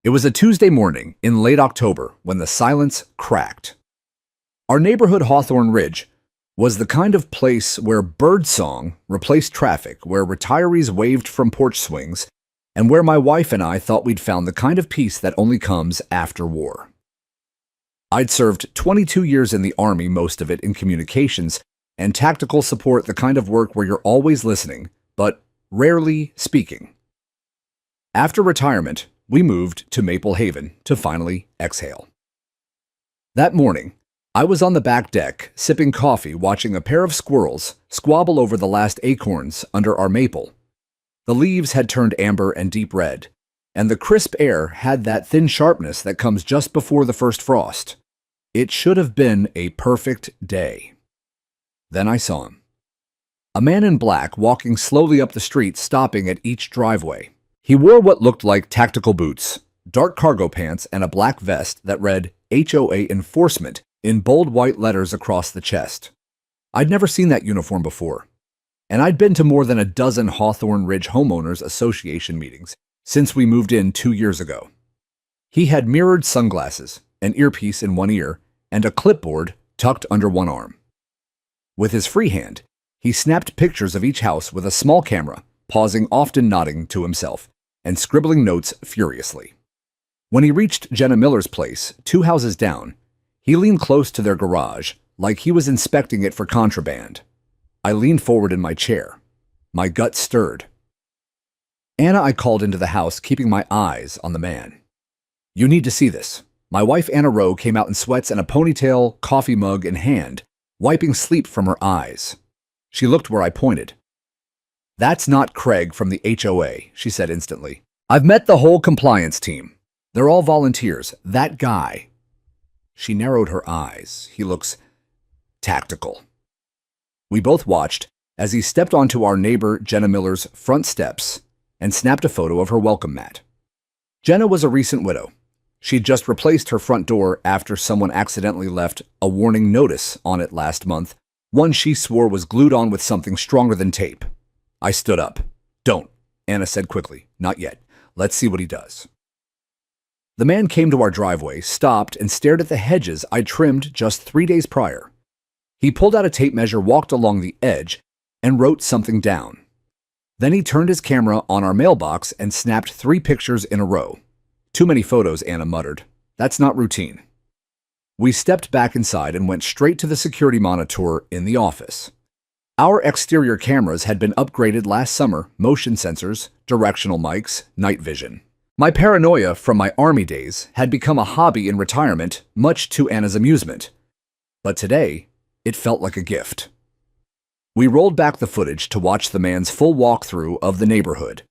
It was a Tuesday morning in late October when the silence cracked. Our neighborhood, Hawthorne Ridge, was the kind of place where birdsong replaced traffic, where retirees waved from porch swings, and where my wife and I thought we'd found the kind of peace that only comes after war. I'd served 22 years in the Army, most of it in communications and tactical support, the kind of work where you're always listening, but rarely speaking. After retirement, we moved to Maple Haven to finally exhale. That morning, I was on the back deck, sipping coffee, watching a pair of squirrels squabble over the last acorns under our maple. The leaves had turned amber and deep red, and the crisp air had that thin sharpness that comes just before the first frost. It should have been a perfect day. Then I saw him. A man in black walking slowly up the street, stopping at each driveway. He wore what looked like tactical boots, dark cargo pants, and a black vest that read HOA Enforcement in bold white letters across the chest. I'd never seen that uniform before, and I'd been to more than a dozen Hawthorne Ridge Homeowners Association meetings since we moved in 2 years ago. He had mirrored sunglasses, an earpiece in one ear, and a clipboard tucked under one arm. With his free hand, he snapped pictures of each house with a small camera, pausing, often nodding to himself, and scribbling notes furiously. When he reached Jenna Miller's place, 2 houses down, he leaned close to their garage, like he was inspecting it for contraband. I leaned forward in my chair. My gut stirred. Anna, I called into the house, keeping my eyes on the man. "You need to see this." My wife, Anna Rowe, came out in sweats and a ponytail, coffee mug in hand, wiping sleep from her eyes. She looked where I pointed. "That's not Craig from the HOA," she said instantly. "I've met the whole compliance team. They're all volunteers. That guy." She narrowed her eyes. "He looks tactical." We both watched as he stepped onto our neighbor Jenna Miller's front steps and snapped a photo of her welcome mat. Jenna was a recent widow. She'd just replaced her front door after someone accidentally left a warning notice on it last month, one she swore was glued on with something stronger than tape. I stood up. "Don't," Anna said quickly. "Not yet. Let's see what he does." The man came to our driveway, stopped, and stared at the hedges I'd trimmed just 3 days prior. He pulled out a tape measure, walked along the edge, and wrote something down. Then he turned his camera on our mailbox and snapped 3 pictures in a row. "Too many photos," Anna muttered. "That's not routine." We stepped back inside and went straight to the security monitor in the office. Our exterior cameras had been upgraded last summer, motion sensors, directional mics, night vision. My paranoia from my Army days had become a hobby in retirement, much to Anna's amusement. But today, it felt like a gift. We rolled back the footage to watch the man's full walkthrough of the neighborhood.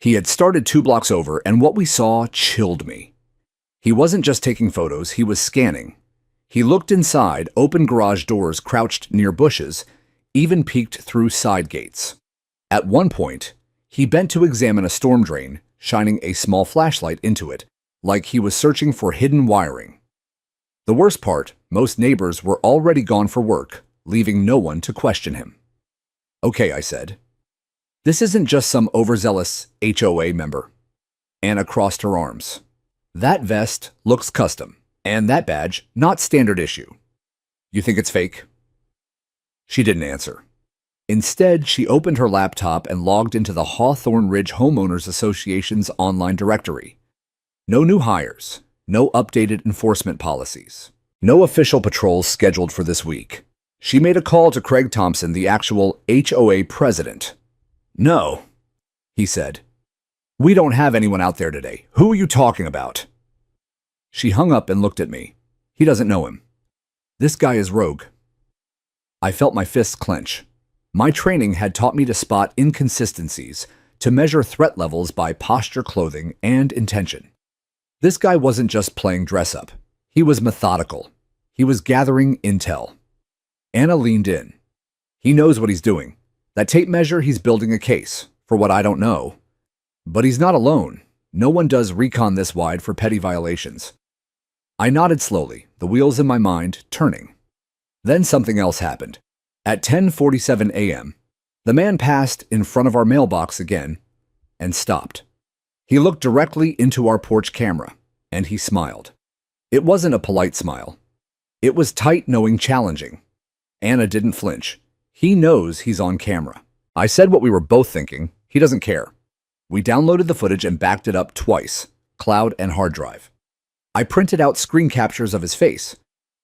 He had started 2 blocks over, and what we saw chilled me. He wasn't just taking photos, he was scanning. He looked inside open garage doors, crouched near bushes, even peeked through side gates. At one point, he bent to examine a storm drain, shining a small flashlight into it, like he was searching for hidden wiring. The worst part, most neighbors were already gone for work, leaving no one to question him. "Okay," I said. "This isn't just some overzealous HOA member." Anna crossed her arms. "That vest looks custom, and that badge not standard issue. You think it's fake?" She didn't answer. Instead, she opened her laptop and logged into the Hawthorne Ridge Homeowners Association's online directory. No new hires, no updated enforcement policies, no official patrols scheduled for this week. She made a call to Craig Thompson, the actual HOA president. "No," he said. "We don't have anyone out there today. Who are you talking about?" She hung up and looked at me. "He doesn't know him. This guy is rogue." I felt my fists clench. My training had taught me to spot inconsistencies, to measure threat levels by posture, clothing, and intention. This guy wasn't just playing dress-up. He was methodical. He was gathering intel. Anna leaned in. "He knows what he's doing. That tape measure, he's building a case, for what I don't know. But he's not alone. No one does recon this wide for petty violations." I nodded slowly, the wheels in my mind turning. Then something else happened. At 10:47 a.m., the man passed in front of our mailbox again and stopped. He looked directly into our porch camera, and he smiled. It wasn't a polite smile. It was tight, knowing, challenging. Anna didn't flinch. He knows he's on camera. I said what we were both thinking. He doesn't care. We downloaded the footage and backed it up twice, cloud and hard drive. I printed out screen captures of his face,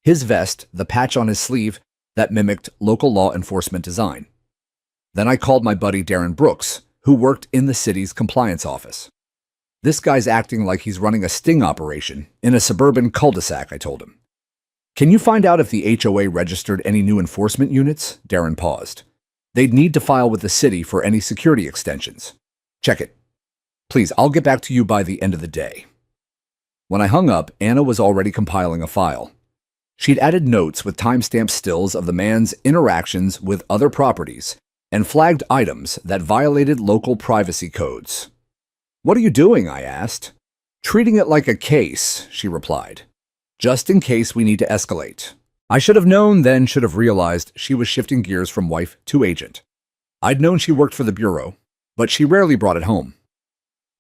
his vest, the patch on his sleeve that mimicked local law enforcement design. Then I called my buddy Darren Brooks, who worked in the city's compliance office. This guy's acting like he's running a sting operation in a suburban cul-de-sac, I told him. Can you find out if the HOA registered any new enforcement units? Darren paused. They'd need to file with the city for any security extensions. Check it. Please, I'll get back to you by the end of the day. When I hung up, Anna was already compiling a file. She'd added notes with timestamp stills of the man's interactions with other properties and flagged items that violated local privacy codes. What are you doing? I asked. Treating it like a case, she replied. Just in case we need to escalate. I should have known then, should have realized she was shifting gears from wife to agent. I'd known she worked for the Bureau, but she rarely brought it home.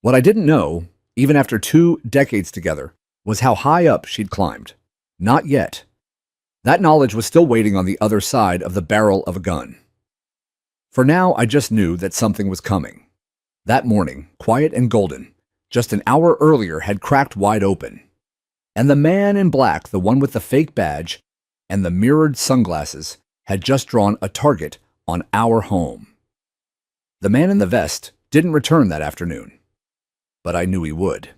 What I didn't know, even after 2 decades together, was how high up she'd climbed. Not yet. That knowledge was still waiting on the other side of the barrel of a gun. For now, I just knew that something was coming. That morning, quiet and golden, just an hour earlier, had cracked wide open. And the man in black, the one with the fake badge and the mirrored sunglasses, had just drawn a target on our home. The man in the vest didn't return that afternoon, but I knew he would.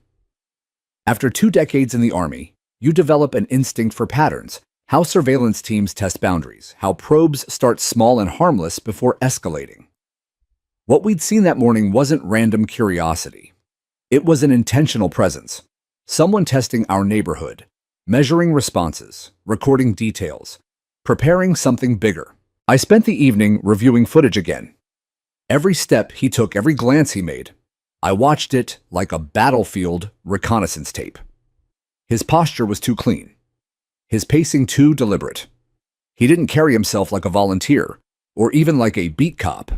After 2 decades in the Army, you develop an instinct for patterns, how surveillance teams test boundaries, how probes start small and harmless before escalating. What we'd seen that morning wasn't random curiosity. It was an intentional presence. Someone testing our neighborhood, measuring responses, recording details, preparing something bigger. I spent the evening reviewing footage again. Every step he took, every glance he made, I watched it like a battlefield reconnaissance tape. His posture was too clean. His pacing too deliberate. He didn't carry himself like a volunteer, or even like a beat cop.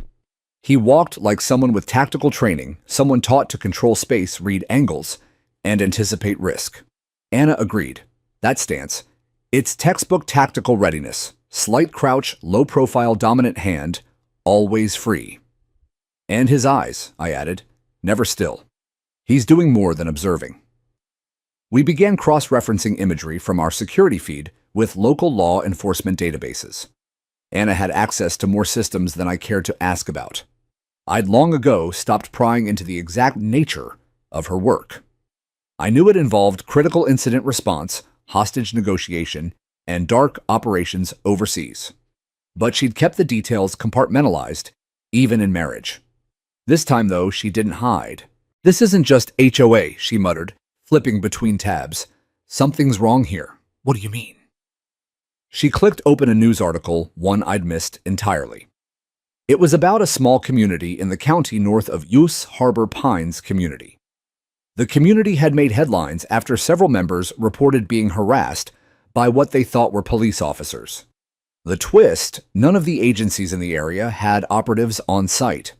He walked like someone with tactical training, someone taught to control space, read angles, and anticipate risk. Anna agreed. That stance. It's textbook tactical readiness. Slight crouch, low-profile, dominant hand, always free. And his eyes, I added, never still. He's doing more than observing. We began cross-referencing imagery from our security feed with local law enforcement databases. Anna had access to more systems than I cared to ask about. I'd long ago stopped prying into the exact nature of her work. I knew it involved critical incident response, hostage negotiation, and dark operations overseas. But she'd kept the details compartmentalized, even in marriage. This time, though, she didn't hide. This isn't just HOA, she muttered, flipping between tabs. Something's wrong here. What do you mean? She clicked open a news article, one I'd missed entirely. It was about a small community in the county north of Euse Harbor Pines community. The community had made headlines after several members reported being harassed by what they thought were police officers. The twist, none of the agencies in the area had operatives on site.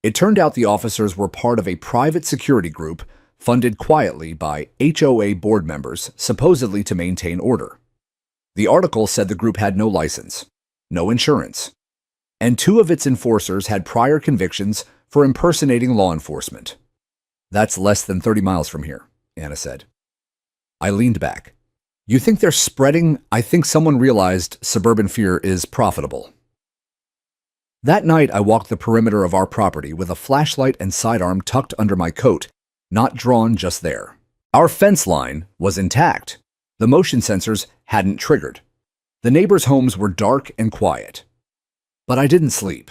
It turned out the officers were part of a private security group funded quietly by HOA board members, supposedly to maintain order. The article said the group had no license, no insurance, and 2 of its enforcers had prior convictions for impersonating law enforcement. That's less than 30 miles from here, Anna said. I leaned back. You think they're spreading? I think someone realized suburban fear is profitable. That night, I walked the perimeter of our property with a flashlight and sidearm tucked under my coat, not drawn just there. Our fence line was intact. The motion sensors hadn't triggered. The neighbors' homes were dark and quiet. But I didn't sleep.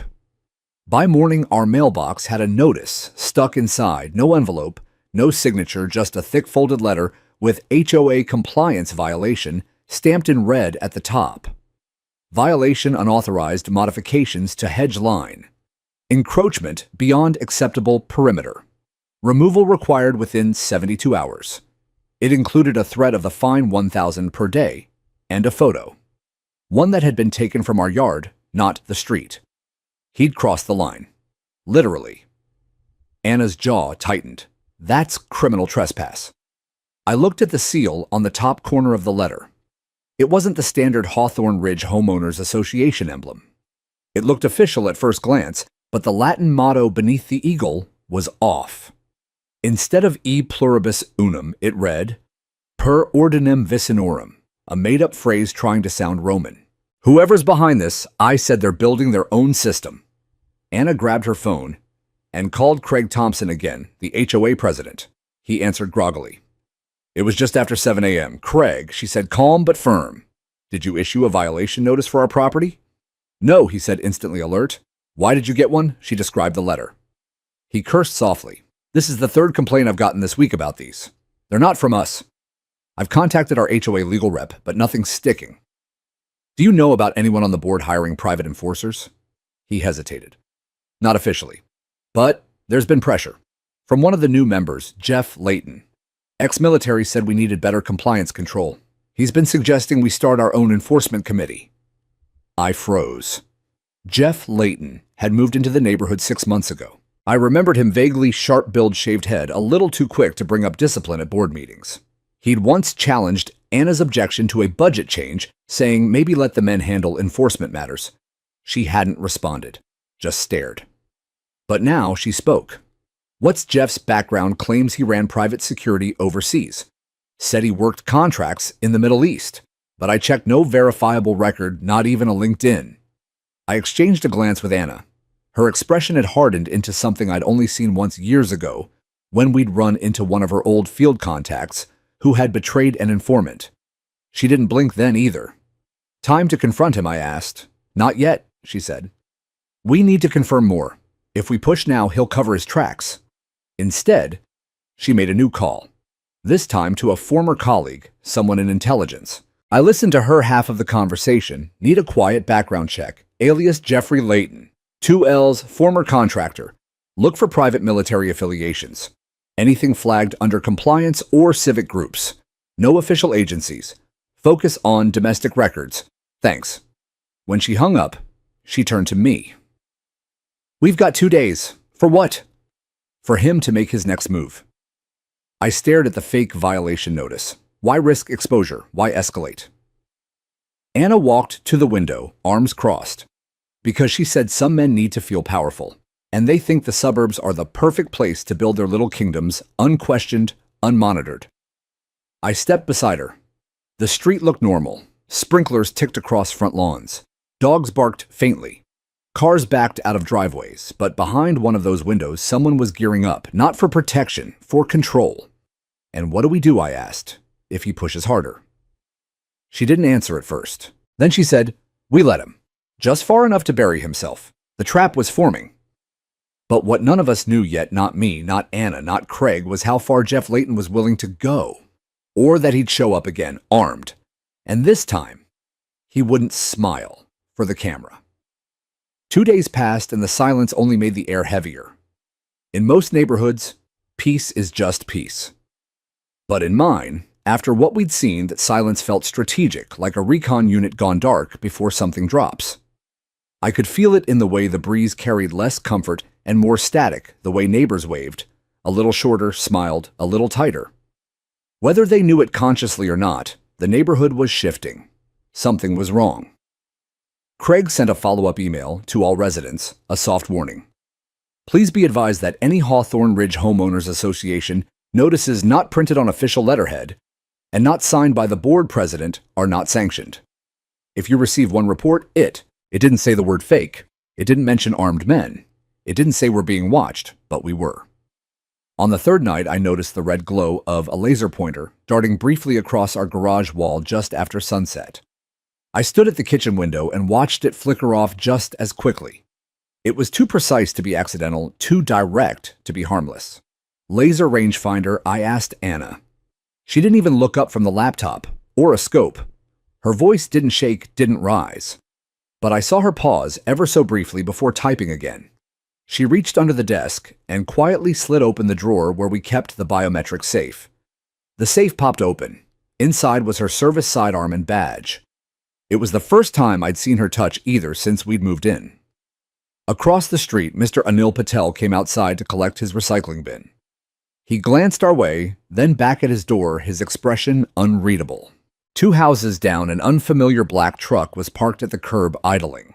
By morning, our mailbox had a notice stuck inside, no envelope, no signature, just a thick folded letter with HOA compliance violation stamped in red at the top. Violation unauthorized modifications to hedge line. Encroachment beyond acceptable perimeter. Removal required within 72 hours. It included a threat of the fine $1,000 per day and a photo. One that had been taken from our yard, not the street. He'd crossed the line. Literally. Anna's jaw tightened. That's criminal trespass. I looked at the seal on the top corner of the letter. It wasn't the standard Hawthorne Ridge Homeowners Association emblem. It looked official at first glance, but the Latin motto beneath the eagle was off. Instead of E pluribus unum, it read, Per ordinem vicinorum, a made-up phrase trying to sound Roman. Whoever's behind this, I said they're building their own system. Anna grabbed her phone and called Craig Thompson again, the HOA president. He answered groggily. It was just after 7 a.m. Craig, she said, calm but firm. Did you issue a violation notice for our property? No, he said, instantly alert. Why did you get one? She described the letter. He cursed softly. This is the third complaint I've gotten this week about these. They're not from us. I've contacted our HOA legal rep, but nothing's sticking. Do you know about anyone on the board hiring private enforcers? He hesitated. Not officially. But there's been pressure. From one of the new members, Jeff Layton. Ex-military said we needed better compliance control. He's been suggesting we start our own enforcement committee. I froze. Jeff Layton had moved into the neighborhood 6 months ago. I remembered him vaguely sharp-billed shaved head, a little too quick to bring up discipline at board meetings. He'd once challenged Anna's objection to a budget change, saying maybe let the men handle enforcement matters. She hadn't responded, just stared. But now she spoke. What's Jeff's background? Claims he ran private security overseas. Said he worked contracts in the Middle East, but I checked no verifiable record, not even a LinkedIn. I exchanged a glance with Anna. Her expression had hardened into something I'd only seen once years ago, when we'd run into one of her old field contacts who had betrayed an informant. She didn't blink then either. Time to confront him, I asked. Not yet, she said. We need to confirm more. If we push now, he'll cover his tracks. Instead, she made a new call, this time to a former colleague, someone in intelligence. I listened to her half of the conversation, need a quiet background check, alias Jeffrey Layton, 2 L's, former contractor. Look for private military affiliations. Anything flagged under compliance or civic groups. No official agencies. Focus on domestic records. Thanks. When she hung up, she turned to me. We've got 2 days. For what? For him to make his next move. I stared at the fake violation notice. Why risk exposure? Why escalate? Anna walked to the window, arms crossed, because she said some men need to feel powerful, and they think the suburbs are the perfect place to build their little kingdoms, unquestioned, unmonitored. I stepped beside her. The street looked normal. Sprinklers ticked across front lawns. Dogs barked faintly. Cars backed out of driveways, but behind one of those windows, someone was gearing up, not for protection, for control. And what do we do, I asked, if he pushes harder? She didn't answer at first. Then she said, we let him. Just far enough to bury himself. The trap was forming. But what none of us knew yet, not me, not Anna, not Craig, was how far Jeff Layton was willing to go. Or that he'd show up again, armed. And this time, he wouldn't smile for the camera. 2 days passed and the silence only made the air heavier. In most neighborhoods, peace is just peace. But in mine, after what we'd seen, that silence felt strategic, like a recon unit gone dark before something drops. I could feel it in the way the breeze carried less comfort and more static, the way neighbors waved, a little shorter, smiled, a little tighter. Whether they knew it consciously or not, the neighborhood was shifting. Something was wrong. Craig sent a follow-up email to all residents, a soft warning. Please be advised that any Hawthorne Ridge Homeowners Association notices not printed on official letterhead and not signed by the board president are not sanctioned. If you receive one report, it didn't say the word fake. It didn't mention armed men. It didn't say we're being watched, but we were. On the third night, I noticed the red glow of a laser pointer darting briefly across our garage wall just after sunset. I stood at the kitchen window and watched it flicker off just as quickly. It was too precise to be accidental, too direct to be harmless. Laser rangefinder, I asked Anna. She didn't even look up from the laptop, or a scope. Her voice didn't shake, didn't rise. But I saw her pause ever so briefly before typing again. She reached under the desk and quietly slid open the drawer where we kept the biometric safe. The safe popped open. Inside was her service sidearm and badge. It was the first time I'd seen her touch either since we'd moved in. Across the street, Mr. Anil Patel came outside to collect his recycling bin. He glanced our way, then back at his door, his expression unreadable. 2 houses down, an unfamiliar black truck was parked at the curb idling.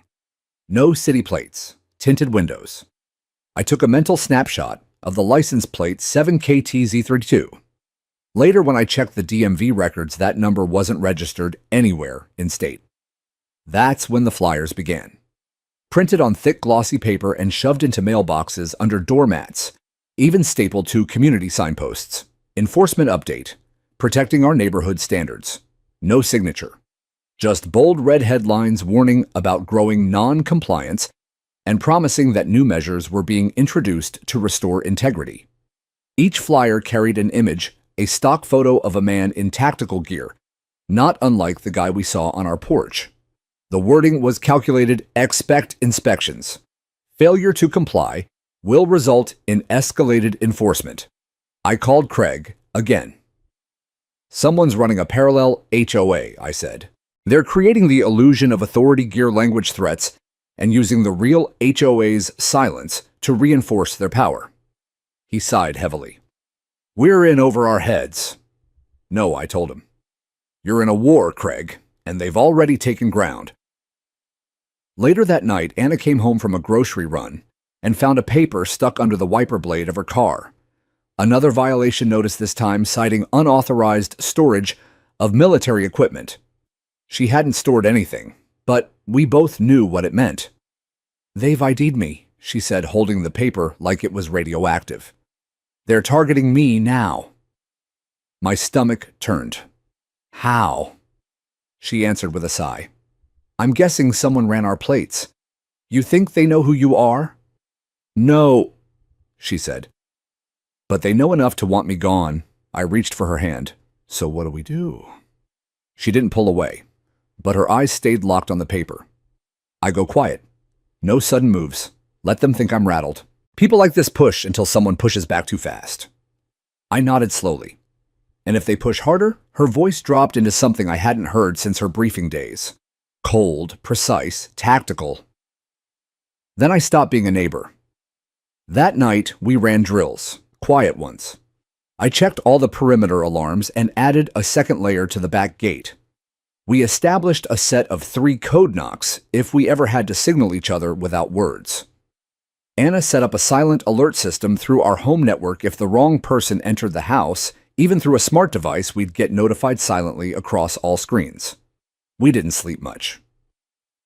No city plates, tinted windows. I took a mental snapshot of the license plate 7KTZ32. Later, when I checked the DMV records, that number wasn't registered anywhere in state. That's when the flyers began. Printed on thick glossy paper and shoved into mailboxes under doormats, even stapled to community signposts. Enforcement update, protecting our neighborhood standards. No signature. Just bold red headlines warning about growing non-compliance and promising that new measures were being introduced to restore integrity. Each flyer carried an image, a stock photo of a man in tactical gear, not unlike the guy we saw on our porch. The wording was calculated: expect inspections. Failure to comply will result in escalated enforcement. I called Craig again. Someone's running a parallel HOA, I said. They're creating the illusion of authority gear language threats and using the real HOA's silence to reinforce their power. He sighed heavily. We're in over our heads. No, I told him. You're in a war, Craig, and they've already taken ground. Later that night, Anna came home from a grocery run and found a paper stuck under the wiper blade of her car. Another violation notice, this time citing unauthorized storage of military equipment. She hadn't stored anything, but we both knew what it meant. They've ID'd me, she said, holding the paper like it was radioactive. They're targeting me now. My stomach turned. How? She answered with a sigh. I'm guessing someone ran our plates. You think they know who you are? No, she said. But they know enough to want me gone. I reached for her hand. So what do we do? She didn't pull away, but her eyes stayed locked on the paper. I go quiet. No sudden moves. Let them think I'm rattled. People like this push until someone pushes back too fast. I nodded slowly. And if they push harder, her voice dropped into something I hadn't heard since her briefing days. Cold, precise, tactical. Then I stopped being a neighbor. That night, we ran drills, quiet ones. I checked all the perimeter alarms and added a second layer to the back gate. We established a set of 3 code knocks if we ever had to signal each other without words. Anna set up a silent alert system through our home network. If the wrong person entered the house, even through a smart device, we'd get notified silently across all screens. We didn't sleep much.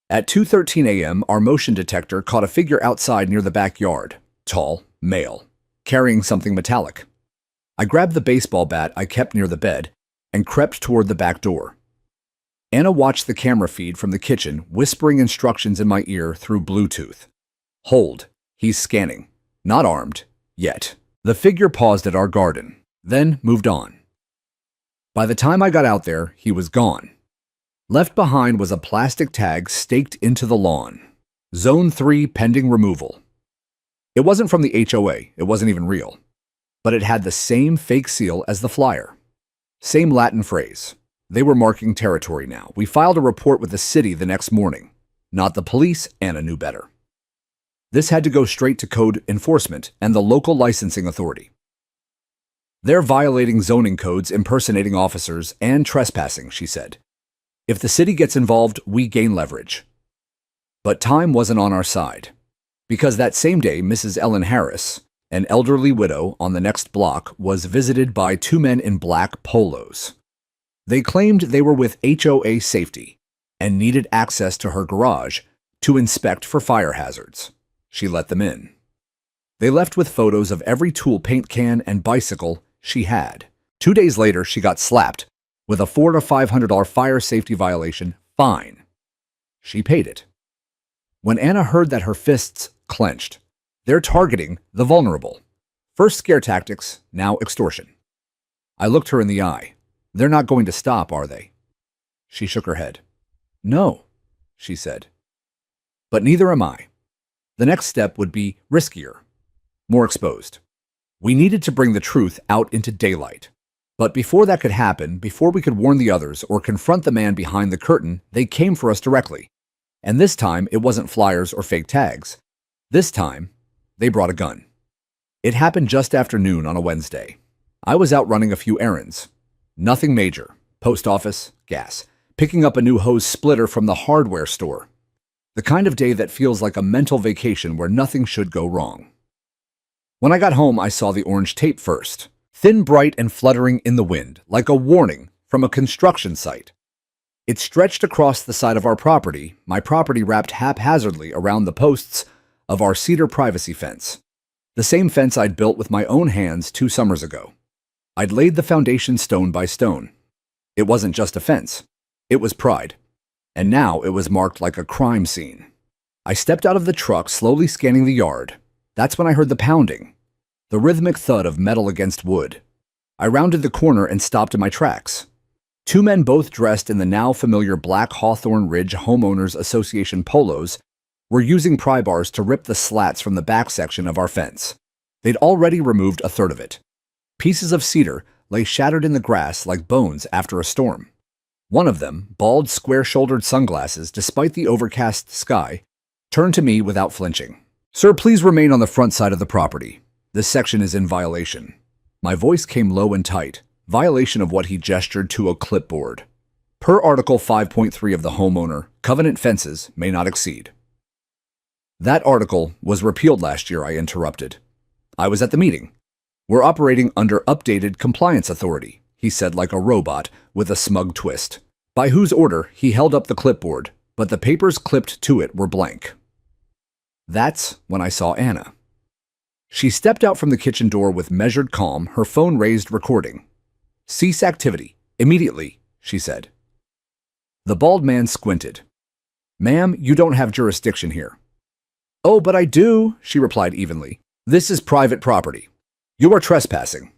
At 2:13 a.m., our motion detector caught a figure outside near the backyard. Tall, male, carrying something metallic. I grabbed the baseball bat I kept near the bed and crept toward the back door. Anna watched the camera feed from the kitchen, whispering instructions in my ear through Bluetooth. Hold. He's scanning. Not armed. Yet. The figure paused at our garden, then moved on. By the time I got out there, he was gone. Left behind was a plastic tag staked into the lawn. Zone 3 pending removal. It wasn't from the HOA. It wasn't even real. But it had the same fake seal as the flyer. Same Latin phrase. They were marking territory now. We filed a report with the city the next morning. Not the police. Anna knew better. This had to go straight to code enforcement and the local licensing authority. They're violating zoning codes, impersonating officers, and trespassing, she said. If the city gets involved, we gain leverage. But time wasn't on our side. Because that same day, Mrs. Ellen Harris, an elderly widow on the next block, was visited by 2 men in black polos. They claimed they were with HOA safety and needed access to her garage to inspect for fire hazards. She let them in. They left with photos of every tool, paint can, and bicycle she had. 2 days later, she got slapped with a $400 to $500 fire safety violation fine. She paid it. When Anna heard that, her fists clenched. They're targeting the vulnerable. First scare tactics, now extortion. I looked her in the eye. They're not going to stop, are they? She shook her head. No, she said. But neither am I. The next step would be riskier, more exposed. We needed to bring the truth out into daylight. But before that could happen, before we could warn the others or confront the man behind the curtain, they came for us directly. And this time, it wasn't flyers or fake tags. This time, they brought a gun. It happened just after noon on a Wednesday. I was out running a few errands. Nothing major. Post office, gas. Picking up a new hose splitter from the hardware store. The kind of day that feels like a mental vacation where nothing should go wrong. When I got home, I saw the orange tape first. Thin, bright, and fluttering in the wind, like a warning from a construction site. It stretched across the side of our property, my property wrapped haphazardly around the posts of our cedar privacy fence. The same fence I'd built with my own hands 2 summers ago. I'd laid the foundation stone by stone. It wasn't just a fence. It was pride. And now it was marked like a crime scene. I stepped out of the truck, slowly scanning the yard. That's when I heard the pounding, the rhythmic thud of metal against wood. I rounded the corner and stopped in my tracks. 2 men, both dressed in the now familiar black Hawthorne Ridge Homeowners Association polos, were using pry bars to rip the slats from the back section of our fence. They'd already removed a third of it. Pieces of cedar lay shattered in the grass like bones after a storm. One of them, bald, square-shouldered sunglasses despite the overcast sky, turned to me without flinching. "Sir, please remain on the front side of the property. This section is in violation." My voice came low and tight. Violation of what he gestured to a clipboard. Per Article 5.3 of the Homeowner, covenant fences may not exceed. That article was repealed last year, I interrupted. I was at the meeting. "We're operating under updated compliance authority," he said like a robot with a smug twist. By whose order, he held up the clipboard, but the papers clipped to it were blank. That's when I saw Anna. She stepped out from the kitchen door with measured calm, her phone raised, recording. "Cease activity. Immediately," she said. The bald man squinted. "Ma'am, you don't have jurisdiction here." "Oh, but I do," she replied evenly. "This is private property. You are trespassing.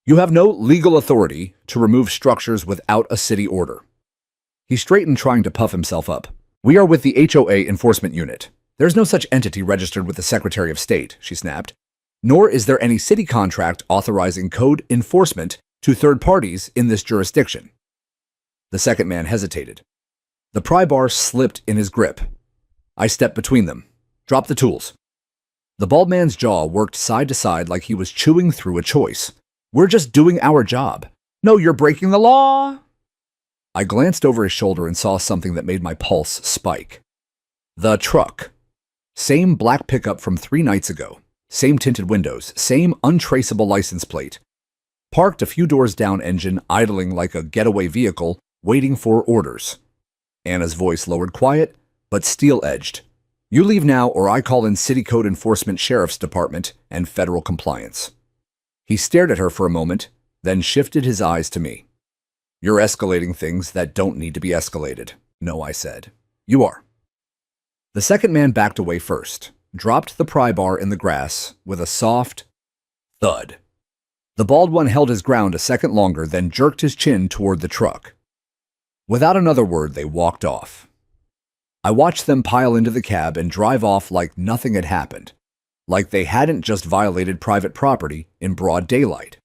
You have no legal authority to remove structures without a city order." He straightened, trying to puff himself up. "We are with the HOA Enforcement Unit. There's no such entity registered with the Secretary of State," she snapped. "Nor is there any city contract authorizing code enforcement to third parties in this jurisdiction." The second man hesitated. The pry bar slipped in his grip. I stepped between them. "Drop the tools." The bald man's jaw worked side to side like he was chewing through a choice. "We're just doing our job." "No, you're breaking the law." I glanced over his shoulder and saw something that made my pulse spike. The truck. Same black pickup from 3 nights ago. Same tinted windows. Same untraceable license plate. Parked a few doors down, engine idling like a getaway vehicle, waiting for orders. Anna's voice lowered, quiet, but steel-edged. "You leave now or I call in City Code Enforcement, Sheriff's Department, and federal compliance." He stared at her for a moment, then shifted his eyes to me. "You're escalating things that don't need to be escalated." "No," I said. "You are." The second man backed away first, dropped the pry bar in the grass with a soft thud. The bald one held his ground a second longer, then jerked his chin toward the truck. Without another word, they walked off. I watched them pile into the cab and drive off like nothing had happened, like they hadn't just violated private property in broad daylight.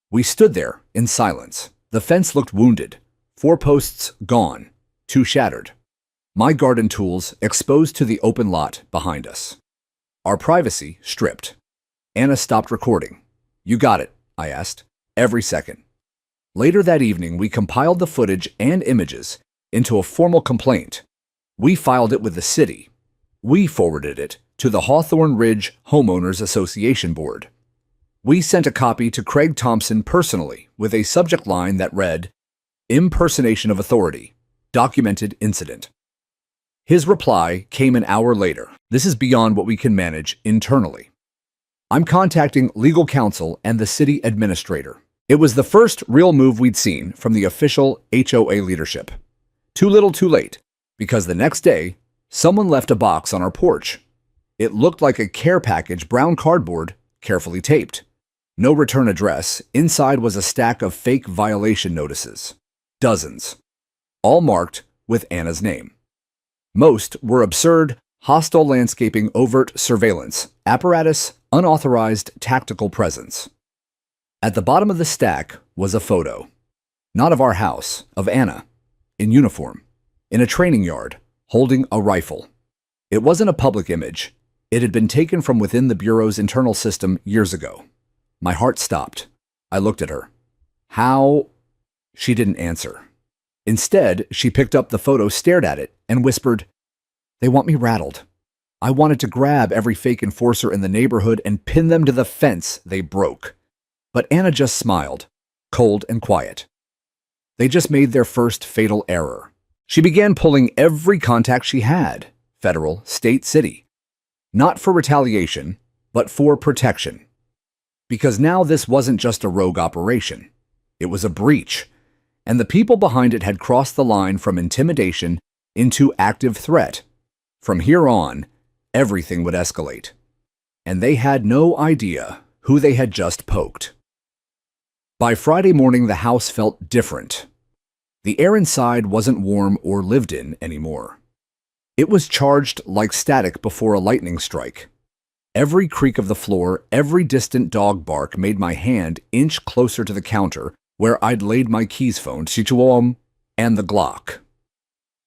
We stood there in silence. The fence looked wounded, 4 posts gone, 2 shattered. My garden tools exposed to the open lot behind us. Our privacy stripped. Anna stopped recording. "You got it?" I asked. "Every second." Later that evening, we compiled the footage and images into a formal complaint. We filed it with the city. We forwarded it to the Hawthorne Ridge Homeowners Association Board. We sent a copy to Craig Thompson personally with a subject line that read, "Impersonation of authority. Documented incident." His reply came an hour later. "This is beyond what we can manage internally. I'm contacting legal counsel and the city administrator." It was the first real move we'd seen from the official HOA leadership. Too little, too late, because the next day, someone left a box on our porch. It looked like a care package, brown cardboard, carefully taped. No return address. Inside was a stack of fake violation notices. Dozens. All marked with Anna's name. Most were absurd, hostile landscaping, overt surveillance, apparatus, unauthorized tactical presence. At the bottom of the stack was a photo. Not of our house, of Anna, in uniform, in a training yard, holding a rifle. It wasn't a public image. It had been taken from within the Bureau's internal system years ago. My heart stopped. I looked at her. How? She didn't answer. Instead, she picked up the photo, stared at it, and whispered, "They want me rattled. I wanted to grab every fake enforcer in the neighborhood and pin them to the fence they broke." But Anna just smiled, cold and quiet. They just made their first fatal error. She began pulling every contact she had, federal, state, city. Not for retaliation, but for protection. Because now this wasn't just a rogue operation. It was a breach, and the people behind it had crossed the line from intimidation into active threat. From here on, everything would escalate. And they had no idea who they had just poked. By Friday morning, the house felt different. The air inside wasn't warm or lived in anymore. It was charged like static before a lightning strike. Every creak of the floor, every distant dog bark made my hand inch closer to the counter where I'd laid my keys phone, and the Glock.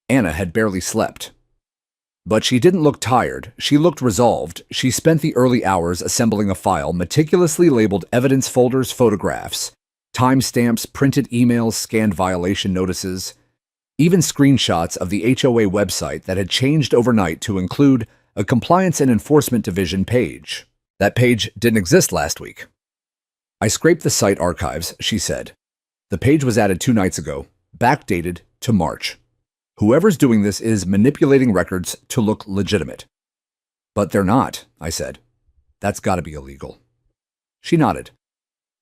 Anna had barely slept. But she didn't look tired. She looked resolved. She spent the early hours assembling a file, meticulously labeled evidence folders, photographs, timestamps, printed emails, scanned violation notices, even screenshots of the HOA website that had changed overnight to include a Compliance and Enforcement Division page. That page didn't exist last week. "I scraped the site archives," she said. "The page was added 2 nights ago, backdated to March. Whoever's doing this is manipulating records to look legitimate." "But they're not," I said. "That's got to be illegal." She nodded.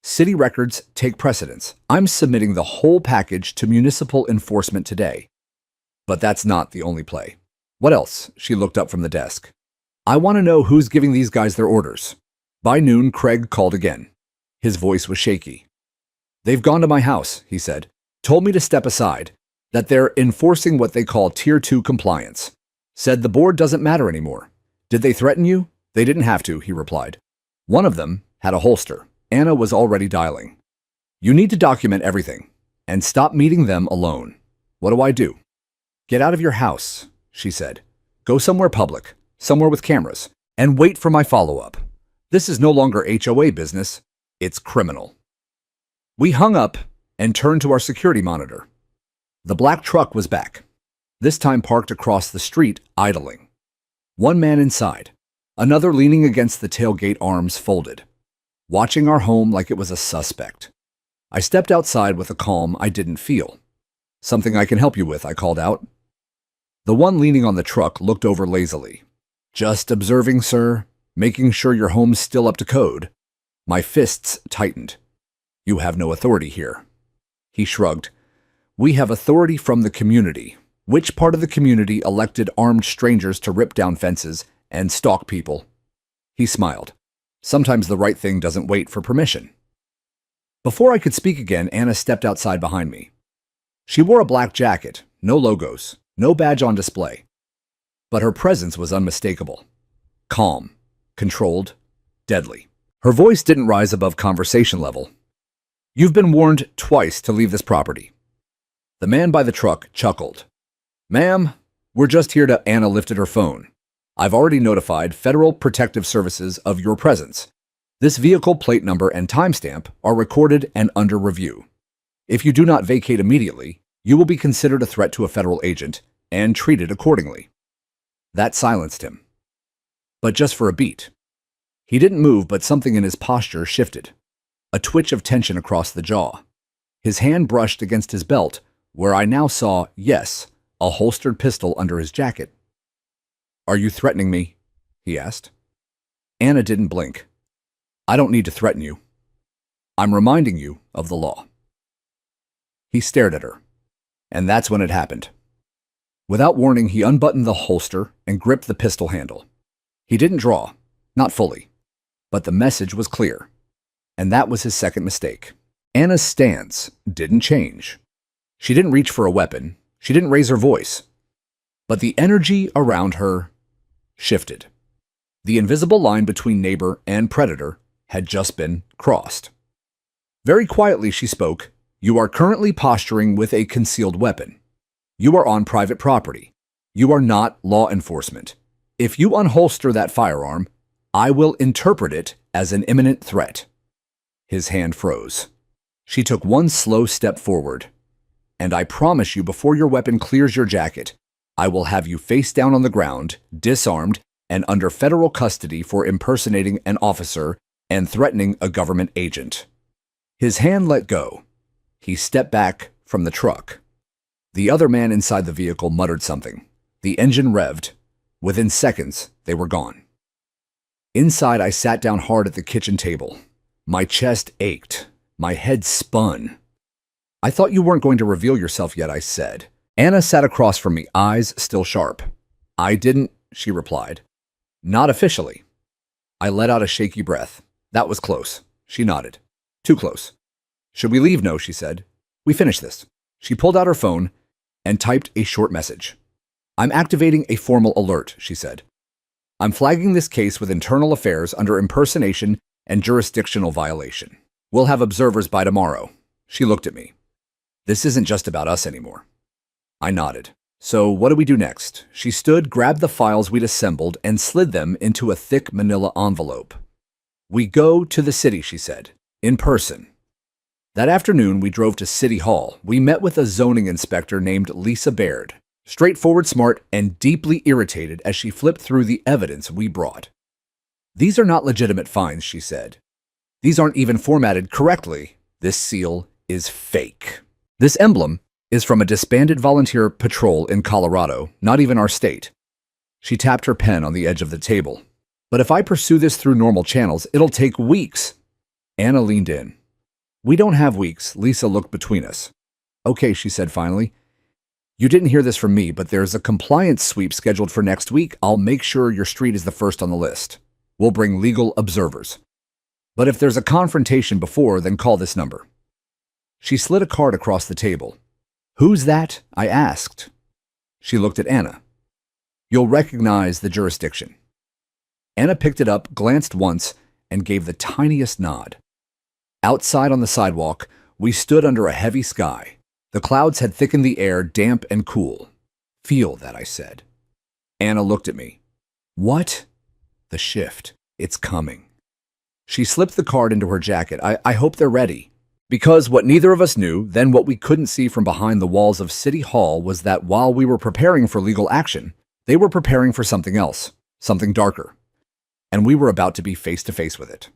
"City records take precedence. I'm submitting the whole package to municipal enforcement today." "But that's not the only play." "What else?" She looked up from the desk. "I want to know who's giving these guys their orders." By noon, Craig called again. His voice was shaky. "They've gone to my house," he said. "Told me to step aside, that they're enforcing what they call Tier 2 compliance. Said the board doesn't matter anymore." "Did they threaten you?" "They didn't have to," he replied. "One of them had a holster." Anna was already dialing. "You need to document everything and stop meeting them alone." "What do I do?" "Get out of your house," she said. "Go somewhere public, somewhere with cameras, and wait for my follow-up. This is no longer HOA business, it's criminal." We hung up and turned to our security monitor. The black truck was back, this time parked across the street, idling. One man inside, another leaning against the tailgate, arms folded, watching our home like it was a suspect. I stepped outside with a calm I didn't feel. "Something I can help you with," I called out. The one leaning on the truck looked over lazily. "Just observing, sir, making sure your home's still up to code." My fists tightened. "You have no authority here." He shrugged. "We have authority from the community." "Which part of the community elected armed strangers to rip down fences and stalk people?" He smiled. "Sometimes the right thing doesn't wait for permission." Before I could speak again, Anna stepped outside behind me. She wore a black jacket, no logos, no badge on display. But her presence was unmistakable. Calm, controlled, deadly. Her voice didn't rise above conversation level. "You've been warned twice to leave this property." The man by the truck chuckled. "Ma'am, we're just here to..." Anna lifted her phone. "I've already notified Federal Protective Services of your presence. This vehicle plate number and timestamp are recorded and under review. If you do not vacate immediately, you will be considered a threat to a federal agent and treated accordingly." That silenced him. But just for a beat. He didn't move, but something in his posture shifted. A twitch of tension across the jaw. His hand brushed against his belt, where I now saw, yes, a holstered pistol under his jacket. "Are you threatening me?" he asked. Anna didn't blink. "I don't need to threaten you. I'm reminding you of the law." He stared at her, and that's when it happened. Without warning, he unbuttoned the holster and gripped the pistol handle. He didn't draw, not fully, but the message was clear. And that was his second mistake. Anna's stance didn't change. She didn't reach for a weapon. She didn't raise her voice. But the energy around her shifted. The invisible line between neighbor and predator had just been crossed. Very quietly she spoke, "You are currently posturing with a concealed weapon. You are on private property. You are not law enforcement. If you unholster that firearm, I will interpret it as an imminent threat. His hand froze. She took one slow step forward. And I promise you, before your weapon clears your jacket, I will have you face down on the ground, disarmed, and under federal custody for impersonating an officer and threatening a government agent. His hand let go. He stepped back from the truck. The other man inside the vehicle muttered something. The engine revved. Within seconds, they were gone. Inside, I sat down hard at the kitchen table. My chest ached. My head spun. I thought you weren't going to reveal yourself yet, I said. Anna sat across from me, eyes still sharp. I didn't, she replied. Not officially. I let out a shaky breath. That was close. She nodded. Too close. Should we leave? No, she said. We finished this. She pulled out her phone and typed a short message. I'm activating a formal alert, she said. I'm flagging this case with internal affairs under impersonation and jurisdictional violation. We'll have observers by tomorrow. She looked at me. This isn't just about us anymore. I nodded. So what do we do next? She stood, grabbed the files we'd assembled, and slid them into a thick manila envelope. We go to the city, she said, in person. That afternoon, we drove to City Hall. We met with a zoning inspector named Lisa Baird, straightforward, smart, and deeply irritated as she flipped through the evidence we brought. These are not legitimate fines, she said. These aren't even formatted correctly. This seal is fake. This emblem is from a disbanded volunteer patrol in Colorado, not even our state. She tapped her pen on the edge of the table. But if I pursue this through normal channels, it'll take weeks. Anna leaned in. We don't have weeks. Lisa looked between us. Okay, she said finally. You didn't hear this from me, but there's a compliance sweep scheduled for next week. I'll make sure your street is the first on the list. We'll bring legal observers. But if there's a confrontation before, then call this number. She slid a card across the table. Who's that? I asked. She looked at Anna. You'll recognize the jurisdiction. Anna picked it up, glanced once, and gave the tiniest nod. Outside on the sidewalk, we stood under a heavy sky. The clouds had thickened the air, damp and cool. Feel that, I said. Anna looked at me. What? The shift. It's coming. She slipped the card into her jacket. I hope they're ready. Because what neither of us knew, then what we couldn't see from behind the walls of City Hall, was that while we were preparing for legal action, they were preparing for something else, something darker. And we were about to be face to face with it.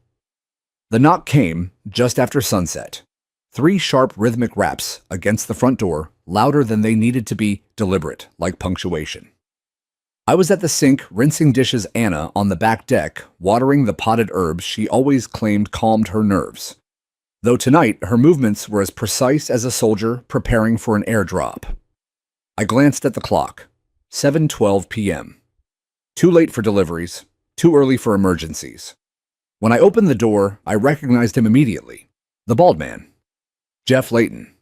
The knock came just after sunset. 3 sharp rhythmic raps against the front door, louder than they needed to be, deliberate, like punctuation. I was at the sink, rinsing dishes. Anna on the back deck, watering the potted herbs she always claimed calmed her nerves. Though tonight, her movements were as precise as a soldier preparing for an airdrop. I glanced at the clock. 7:12 p.m. Too late for deliveries, too early for emergencies. When I opened the door, I recognized him immediately. The bald man. Jeff Layton.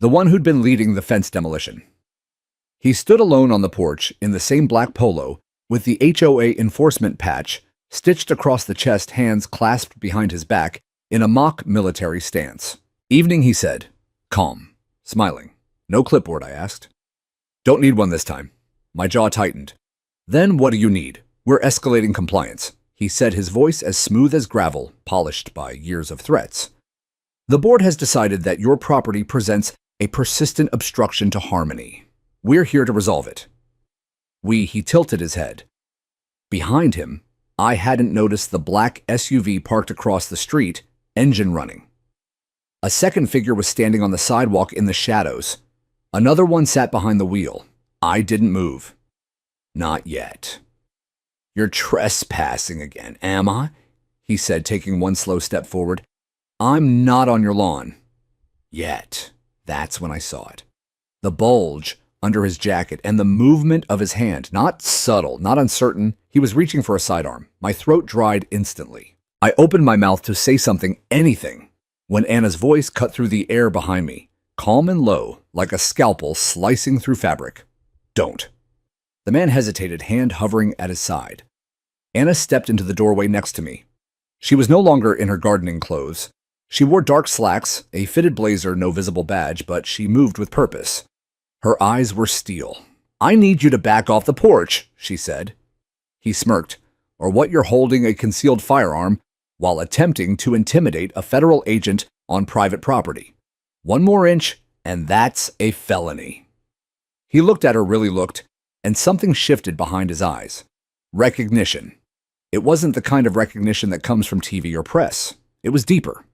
The one who'd been leading the fence demolition. He stood alone on the porch in the same black polo, with the HOA enforcement patch stitched across the chest, hands clasped behind his back, in a mock military stance. Evening, he said, calm, smiling. No clipboard, I asked. Don't need one this time. My jaw tightened. Then what do you need? We're escalating compliance, he said, his voice as smooth as gravel, polished by years of threats. The board has decided that your property presents a persistent obstruction to harmony. We're here to resolve it. He tilted his head. Behind him, I hadn't noticed the black SUV parked across the street, engine running. A second figure was standing on the sidewalk in the shadows. Another one sat behind the wheel. I didn't move. Not yet. You're trespassing again, am I? He said, taking one slow step forward. I'm not on your lawn. Yet. That's when I saw it. The bulge under his jacket and the movement of his hand, not subtle, not uncertain. He was reaching for a sidearm. My throat dried instantly. I opened my mouth to say something, anything, when Anna's voice cut through the air behind me, calm and low, like a scalpel slicing through fabric. Don't. The man hesitated, hand hovering at his side. Anna stepped into the doorway next to me. She was no longer in her gardening clothes. She wore dark slacks, a fitted blazer, no visible badge, but she moved with purpose. Her eyes were steel. I need you to back off the porch, she said. he smirked, "or what you're holding a concealed firearm while attempting to intimidate a federal agent on private property. One more inch, and that's a felony." He looked at her, really looked, and something shifted behind his eyes. Recognition. It wasn't the kind of recognition that comes from TV or press. It was deeper.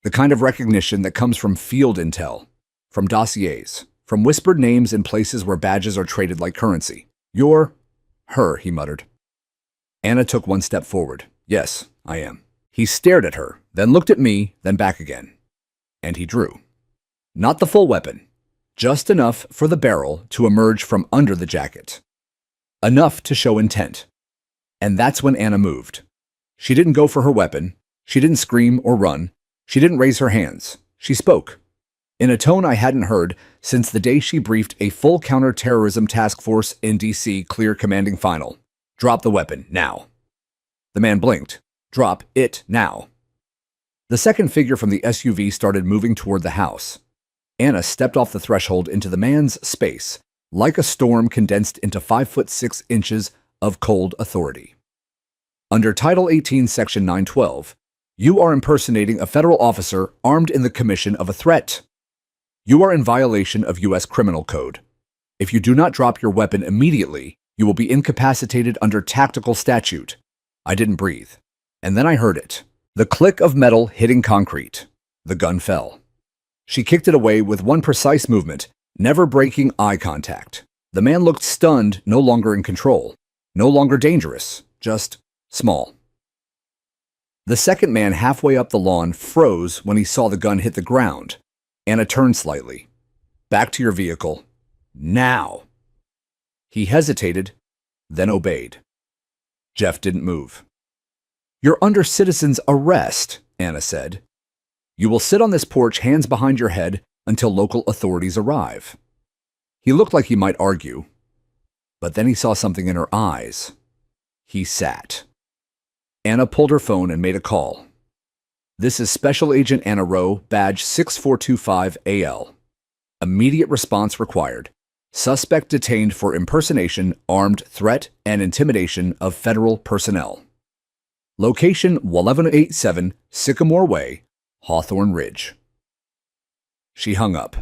The kind of recognition that comes from field intel, from dossiers, from whispered names in places where badges are traded like currency. "You're her," he muttered. Anna took one step forward. "Yes, I am." He stared at her, then looked at me, then back again. And he drew. Not the full weapon, just enough for the barrel to emerge from under the jacket. Enough to show intent. And that's when Anna moved. She didn't go for her weapon. She didn't scream or run. She didn't raise her hands. She spoke. In a tone I hadn't heard since the day she briefed a full counter-terrorism task force in D.C. clear commanding final. "Drop the weapon, now." The man blinked. "Drop it, now." The second figure from the SUV started moving toward the house. Anna stepped off the threshold into the man's space, like a storm condensed into 5'6" of cold authority. Under Title 18, Section 912, you are impersonating a federal officer armed in the commission of a threat. You are in violation of U.S. Criminal Code. If you do not drop your weapon immediately, you will be incapacitated under tactical statute. I didn't breathe. And then I heard it. The click of metal hitting concrete. The gun fell. She kicked it away with one precise movement, never breaking eye contact. The man looked stunned, no longer in control. No longer dangerous, just small. The second man halfway up the lawn froze when he saw the gun hit the ground. Anna turned slightly. "Back to your vehicle. Now." He hesitated, then obeyed. Jeff didn't move. "You're under citizen's arrest," Anna said. "You will sit on this porch, hands behind your head, until local authorities arrive." He looked like he might argue, but then he saw something in her eyes. He sat. Anna pulled her phone and made a call. "This is Special Agent Anna Rowe, badge 6425AL. Immediate response required. Suspect detained for impersonation, armed threat, and intimidation of federal personnel. Location 1187 Sycamore Way, Hawthorne Ridge." She hung up.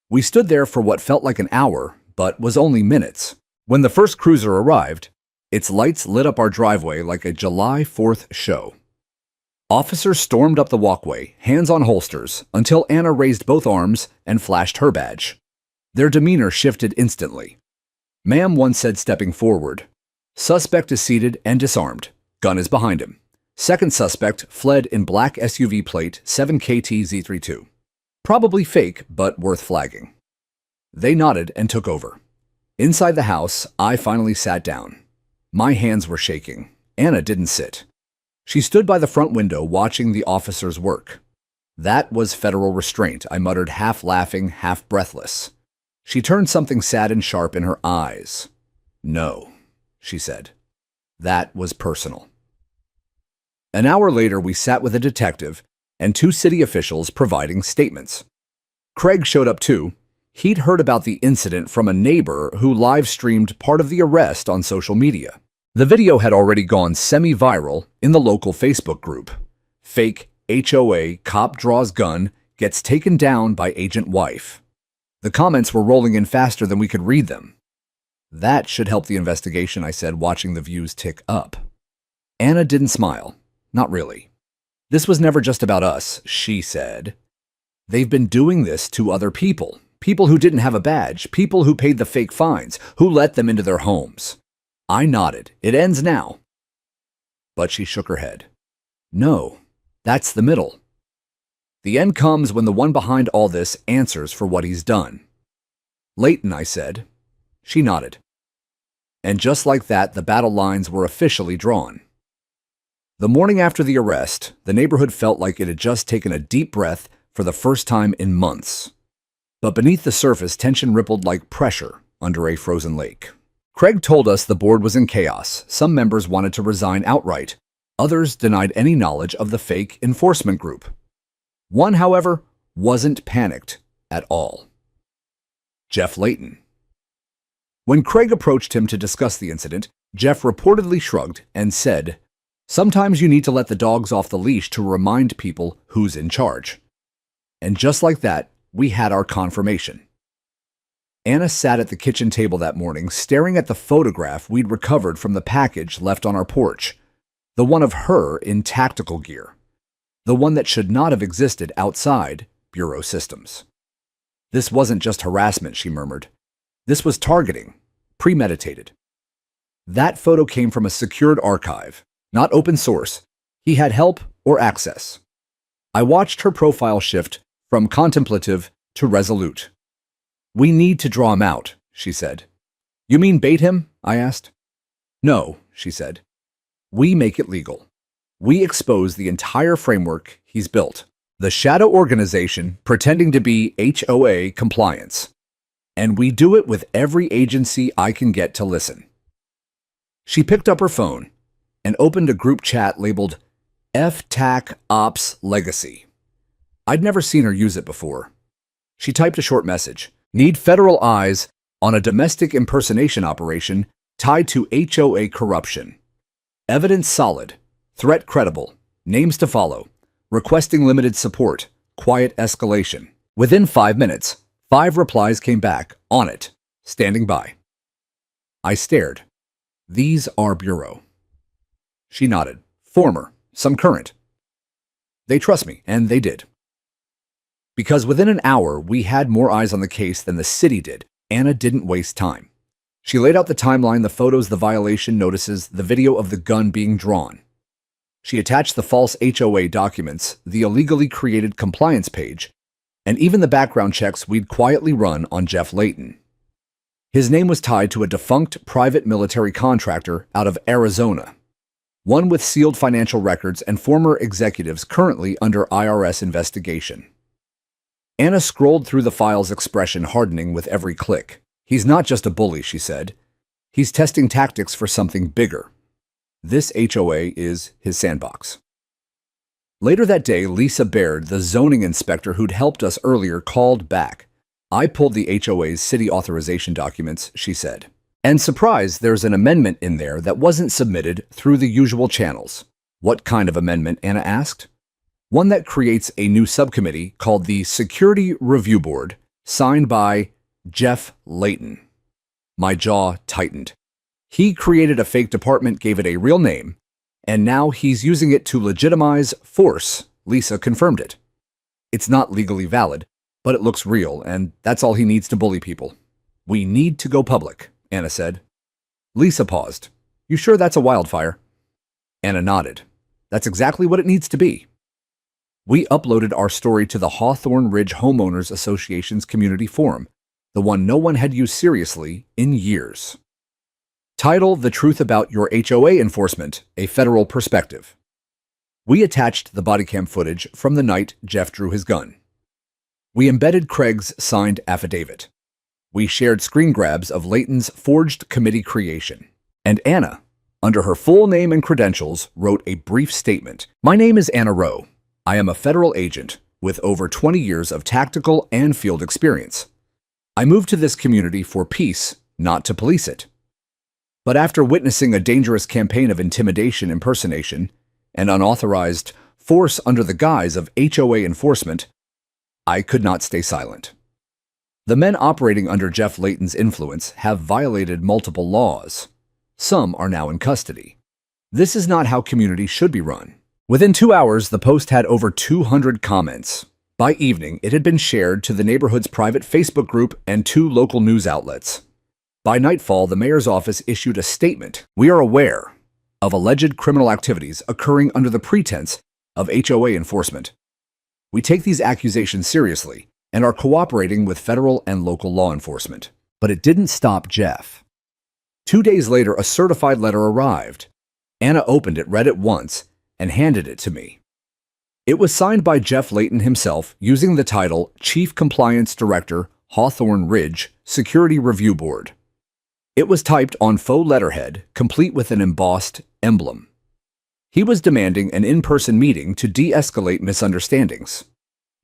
We stood there for what felt like an hour, but was only minutes. When the first cruiser arrived, its lights lit up our driveway like a July 4th show. Officers stormed up the walkway, hands on holsters, until Anna raised both arms and flashed her badge. Their demeanor shifted instantly. "Ma'am," one said, stepping forward. "Suspect is seated and disarmed. Gun is behind him. Second suspect fled in black SUV plate 7KTZ32. Probably fake, but worth flagging." They nodded and took over. Inside the house, I finally sat down. My hands were shaking. Anna didn't sit. She stood by the front window watching the officers work. "That was federal restraint," I muttered, half laughing, half breathless. She turned something sad and sharp in her eyes. "No," she said. "That was personal." An hour later, we sat with a detective and two city officials providing statements. Craig showed up too. He'd heard about the incident from a neighbor who live-streamed part of the arrest on social media. The video had already gone semi-viral in the local Facebook group. Fake HOA cop draws gun, gets taken down by agent wife. The comments were rolling in faster than we could read them. "That should help the investigation," I said, watching the views tick up. Anna didn't smile. Not really. "This was never just about us," she said. "They've been doing this to other people. People who didn't have a badge, people who paid the fake fines, who let them into their homes." I nodded. "It ends now." But she shook her head. "No, that's the middle. The end comes when the one behind all this answers for what he's done." "Leighton," I said. She nodded. And just like that, the battle lines were officially drawn. The morning after the arrest, the neighborhood felt like it had just taken a deep breath for the first time in months. But beneath the surface, tension rippled like pressure under a frozen lake. Craig told us the board was in chaos. Some members wanted to resign outright. Others denied any knowledge of the fake enforcement group. One, however, wasn't panicked at all. Jeff Leighton. When Craig approached him to discuss the incident, Jeff reportedly shrugged and said, "Sometimes you need to let the dogs off the leash to remind people who's in charge." And just like that, we had our confirmation. Anna sat at the kitchen table that morning, staring at the photograph we'd recovered from the package left on our porch, the one of her in tactical gear, the one that should not have existed outside Bureau systems. "This wasn't just harassment," she murmured. "This was targeting, premeditated." That photo came from a secured archive, not open source. He had help or access. I watched her profile shift from contemplative to resolute. "We need to draw him out," she said. "You mean bait him?" I asked. "No," she said. "We make it legal. We expose the entire framework he's built. The shadow organization pretending to be HOA compliance. And we do it with every agency I can get to listen." She picked up her phone and opened a group chat labeled FTAC Ops Legacy. I'd never seen her use it before. She typed a short message. "Need federal eyes on a domestic impersonation operation tied to HOA corruption. Evidence solid. Threat credible. Names to follow. Requesting limited support. Quiet escalation." Within 5 minutes, 5 replies came back. "On it. Standing by." I stared. "These are Bureau." She nodded. "Former. Some current." They trust me, and they did. Because within an hour, we had more eyes on the case than the city did. Anna didn't waste time. She laid out the timeline, the photos, the violation notices, the video of the gun being drawn. She attached the false HOA documents, the illegally created compliance page, and even the background checks we'd quietly run on Jeff Layton. His name was tied to a defunct private military contractor out of Arizona, one with sealed financial records and former executives currently under IRS investigation. Anna scrolled through the file's expression hardening with every click. "He's not just a bully," she said. "He's testing tactics for something bigger. This HOA is his sandbox." Later that day, Lisa Baird, the zoning inspector who'd helped us earlier, called back. "I pulled the HOA's city authorization documents," she said. "And surprise, there's an amendment in there that wasn't submitted through the usual channels." "What kind of amendment?" Anna asked. "One that creates a new subcommittee called the Security Review Board, signed by Jeff Layton." My jaw tightened. He created a fake department, gave it a real name, and now he's using it to legitimize force. Lisa confirmed it. "It's not legally valid, but it looks real, and that's all he needs to bully people." "We need to go public," Anna said. Lisa paused. "You sure that's a wildfire?" Anna nodded. "That's exactly what it needs to be." We uploaded our story to the Hawthorne Ridge Homeowners Association's community forum, the one no one had used seriously in years. Title: "The Truth About Your HOA Enforcement, A Federal Perspective." We attached the body cam footage from the night Jeff drew his gun. We embedded Craig's signed affidavit. We shared screen grabs of Layton's forged committee creation. And Anna, under her full name and credentials, wrote a brief statement. "My name is Anna Rowe. I am a federal agent with over 20 years of tactical and field experience. I moved to this community for peace, not to police it. But after witnessing a dangerous campaign of intimidation, impersonation, and unauthorized force under the guise of HOA enforcement, I could not stay silent. The men operating under Jeff Layton's influence have violated multiple laws. Some are now in custody. This is not how communities should be run." Within 2 hours, the post had over 200 comments. By evening, it had been shared to the neighborhood's private Facebook group and 2 local news outlets. By nightfall, the mayor's office issued a statement. "We are aware of alleged criminal activities occurring under the pretense of HOA enforcement. We take these accusations seriously and are cooperating with federal and local law enforcement." But it didn't stop Jeff. 2 days later, a certified letter arrived. Anna opened it, read it once, and handed it to me. It was signed by Jeff Layton himself, using the title Chief Compliance Director, Hawthorne Ridge Security Review Board. It was typed on faux letterhead, complete with an embossed emblem. He was demanding an in-person meeting to de-escalate misunderstandings.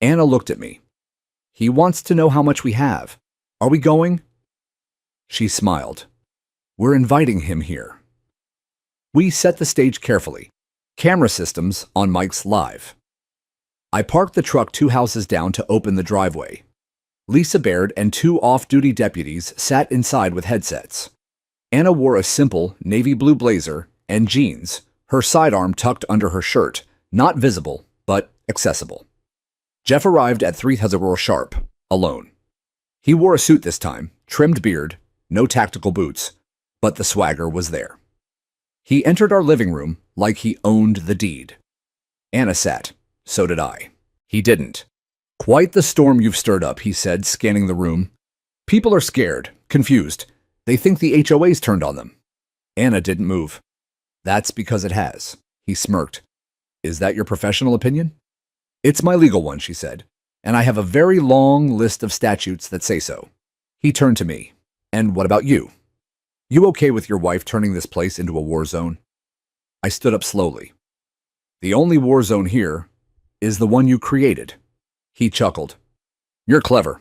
Anna looked at me. "He wants to know how much we have. Are we going?" She smiled. "We're inviting him here. We set the stage carefully. Camera systems on Mike's Live. I parked the truck 2 houses down to open the driveway. Lisa Baird and 2 off-duty deputies sat inside with headsets. Anna wore a simple navy blue blazer and jeans, her sidearm tucked under her shirt, not visible, but accessible. Jeff arrived at 3:00 sharp, alone. He wore a suit this time, trimmed beard, no tactical boots, but the swagger was there. He entered our living room like he owned the deed. Anna sat. So did I. He didn't. "Quite the storm you've stirred up," he said, scanning the room. "People are scared, confused. They think the HOA's turned on them." Anna didn't move. "That's because it has." He smirked. "Is that your professional opinion?" "It's my legal one," she said, "and I have a very long list of statutes that say so." He turned to me. "And what about you? You okay with your wife turning this place into a war zone?" I stood up slowly. "The only war zone here is the one you created." He chuckled. "You're clever,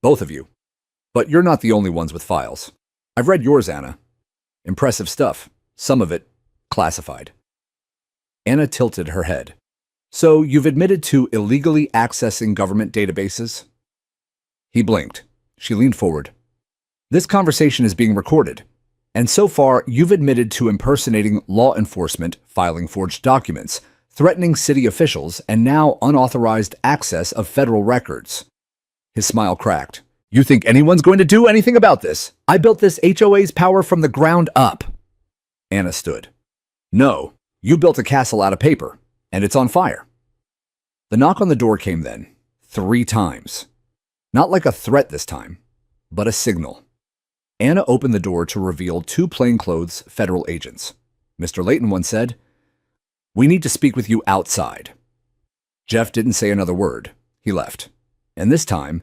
both of you. But you're not the only ones with files. I've read yours, Anna. Impressive stuff, some of it classified." Anna tilted her head. "So you've admitted to illegally accessing government databases?" He blinked. She leaned forward. "This conversation is being recorded. And so far, you've admitted to impersonating law enforcement, filing forged documents, threatening city officials, and now unauthorized access of federal records." His smile cracked. "You think anyone's going to do anything about this? I built this HOA's power from the ground up." Anna stood. "No, you built a castle out of paper, and it's on fire." The knock on the door came then, 3 times. Not like a threat this time, but a signal. Anna opened the door to reveal 2 plainclothes federal agents. Mr. Layton once said, "We need to speak with you outside." Jeff didn't say another word. He left. And this time,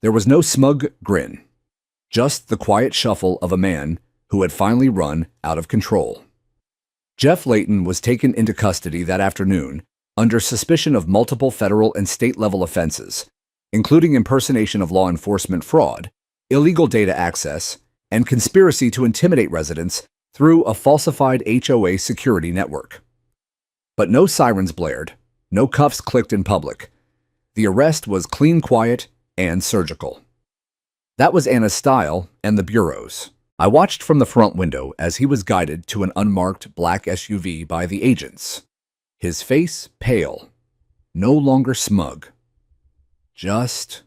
there was no smug grin, just the quiet shuffle of a man who had finally run out of control. Jeff Layton was taken into custody that afternoon under suspicion of multiple federal and state-level offenses, including impersonation of law enforcement fraud, illegal data access, and conspiracy to intimidate residents through a falsified HOA security network. But no sirens blared, no cuffs clicked in public. The arrest was clean, quiet, and surgical. That was Anna's style and the Bureau's. I watched from the front window as he was guided to an unmarked black SUV by the agents. His face pale, no longer smug, just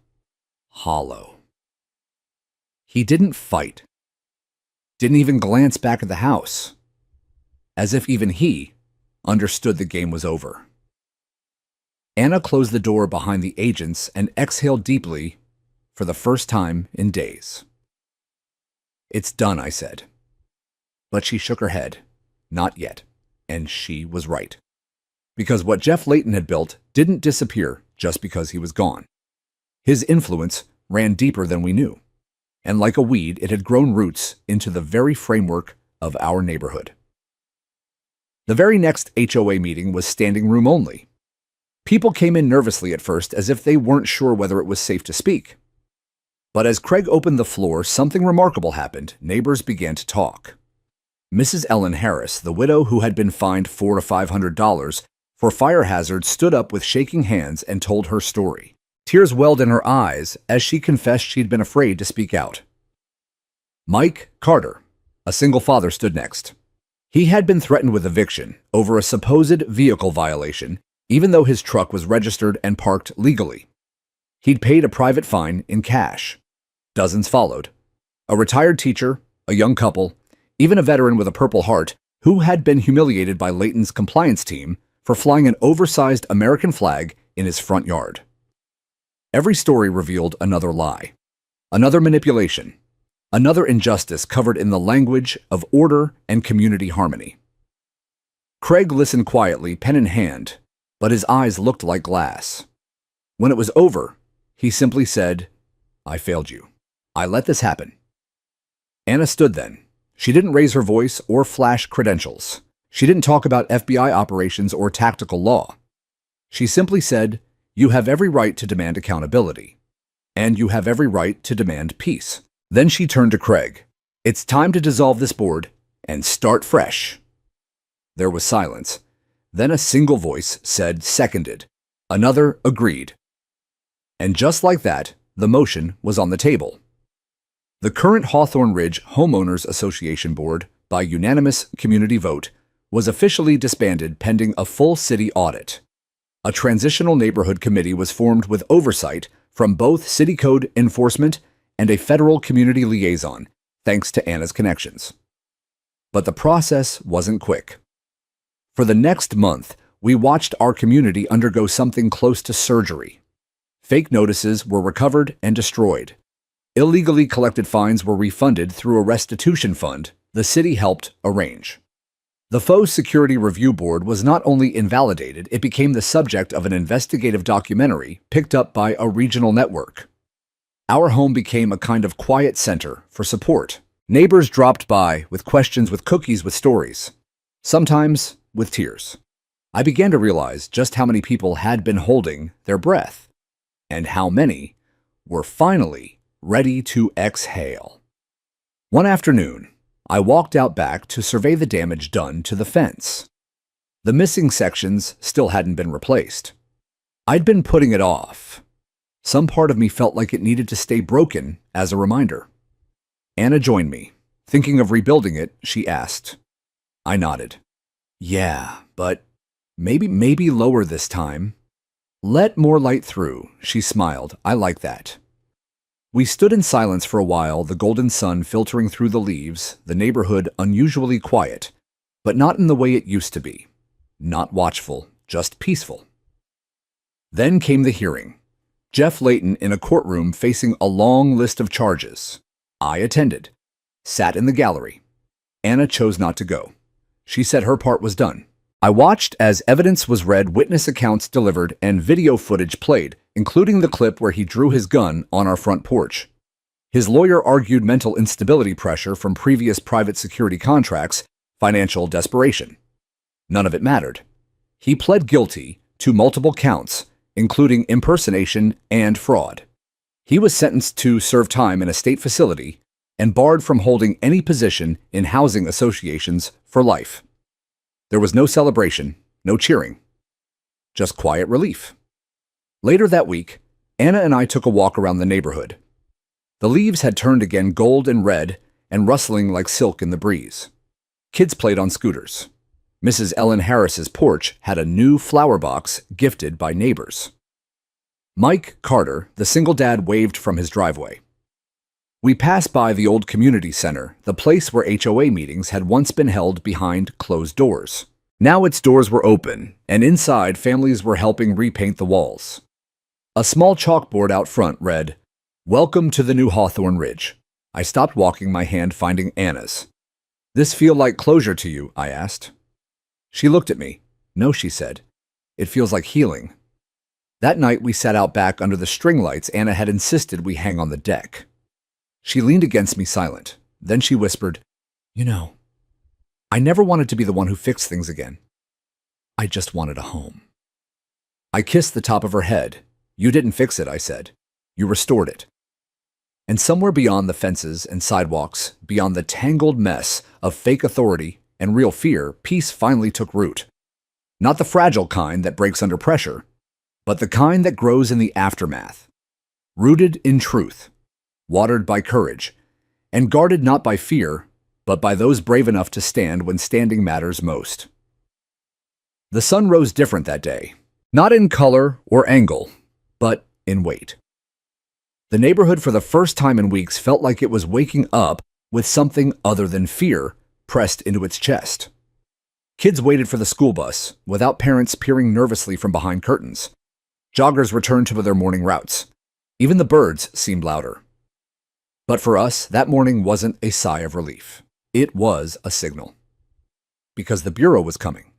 hollow. He didn't fight. Didn't even glance back at the house, as if even he understood the game was over. Anna closed the door behind the agents and exhaled deeply for the first time in days. "It's done," I said. But she shook her head. Not yet. And she was right. Because what Jeff Layton had built didn't disappear just because he was gone. His influence ran deeper than we knew. And like a weed, it had grown roots into the very framework of our neighborhood. The very next HOA meeting was standing room only. People came in nervously at first, as if they weren't sure whether it was safe to speak. But as Craig opened the floor, something remarkable happened. Neighbors began to talk. Mrs. Ellen Harris, the widow who had been fined $400 to $500 for fire hazards, stood up with shaking hands and told her story. Tears welled in her eyes as she confessed she'd been afraid to speak out. Mike Carter, a single father, stood next. He had been threatened with eviction over a supposed vehicle violation, even though his truck was registered and parked legally. He'd paid a private fine in cash. Dozens followed. A retired teacher, a young couple, even a veteran with a Purple Heart who had been humiliated by Layton's compliance team for flying an oversized American flag in his front yard. Every story revealed another lie, another manipulation, another injustice covered in the language of order and community harmony. Craig listened quietly, pen in hand, but his eyes looked like glass. When it was over, he simply said, "I failed you. I let this happen." Anna stood then. She didn't raise her voice or flash credentials. She didn't talk about FBI operations or tactical law. She simply said, "You have every right to demand accountability, and you have every right to demand peace." Then she turned to Craig. "It's time to dissolve this board and start fresh." There was silence. Then a single voice said seconded. Another agreed. And just like that, the motion was on the table. The current Hawthorne Ridge Homeowners Association Board, by unanimous community vote, was officially disbanded pending a full city audit. A transitional neighborhood committee was formed with oversight from both city code enforcement and a federal community liaison, thanks to Anna's connections. But the process wasn't quick. For the next month, we watched our community undergo something close to surgery. Fake notices were recovered and destroyed. Illegally collected fines were refunded through a restitution fund the city helped arrange. The Faux Security Review Board was not only invalidated, it became the subject of an investigative documentary picked up by a regional network. Our home became a kind of quiet center for support. Neighbors dropped by with questions, with cookies, with stories, sometimes with tears. I began to realize just how many people had been holding their breath, and how many were finally ready to exhale. One afternoon, I walked out back to survey the damage done to the fence. The missing sections still hadn't been replaced. I'd been putting it off. Some part of me felt like it needed to stay broken as a reminder. Anna joined me. Thinking of rebuilding it, she asked. I nodded. Yeah, but maybe lower this time. Let more light through, she smiled. I like that. We stood in silence for a while, the golden sun filtering through the leaves, the neighborhood unusually quiet, but not in the way it used to be. Not watchful, just peaceful. Then came the hearing. Jeff Layton in a courtroom facing a long list of charges. I attended, sat in the gallery. Anna chose not to go. She said her part was done. I watched as evidence was read, witness accounts delivered, and video footage played, including the clip where he drew his gun on our front porch. His lawyer argued mental instability, pressure from previous private security contracts, financial desperation. None of it mattered. He pled guilty to multiple counts, including impersonation and fraud. He was sentenced to serve time in a state facility and barred from holding any position in housing associations for life. There was no celebration, no cheering, just quiet relief. Later that week, Anna and I took a walk around the neighborhood. The leaves had turned again gold and red and rustling like silk in the breeze. Kids played on scooters. Mrs. Ellen Harris's porch had a new flower box gifted by neighbors. Mike Carter, the single dad, waved from his driveway. We passed by the old community center, the place where HOA meetings had once been held behind closed doors. Now its doors were open, and inside families were helping repaint the walls. A small chalkboard out front read, "Welcome to the new Hawthorne Ridge." I stopped walking, my hand finding Anna's. "This feel like closure to you?" I asked. She looked at me. "No," she said. "It feels like healing." That night we sat out back under the string lights Anna had insisted we hang on the deck. She leaned against me silent. Then she whispered, "You know, I never wanted to be the one who fixed things again. I just wanted a home." I kissed the top of her head. "You didn't fix it," I said. "You restored it." And somewhere beyond the fences and sidewalks, beyond the tangled mess of fake authority and real fear, peace finally took root. Not the fragile kind that breaks under pressure, but the kind that grows in the aftermath. Rooted in truth, watered by courage, and guarded not by fear, but by those brave enough to stand when standing matters most. The sun rose different that day, not in color or angle, but in weight. The neighborhood for the first time in weeks felt like it was waking up with something other than fear pressed into its chest. Kids waited for the school bus, without parents peering nervously from behind curtains. Joggers returned to their morning routes. Even the birds seemed louder. But for us, that morning wasn't a sigh of relief. It was a signal. Because the Bureau was coming,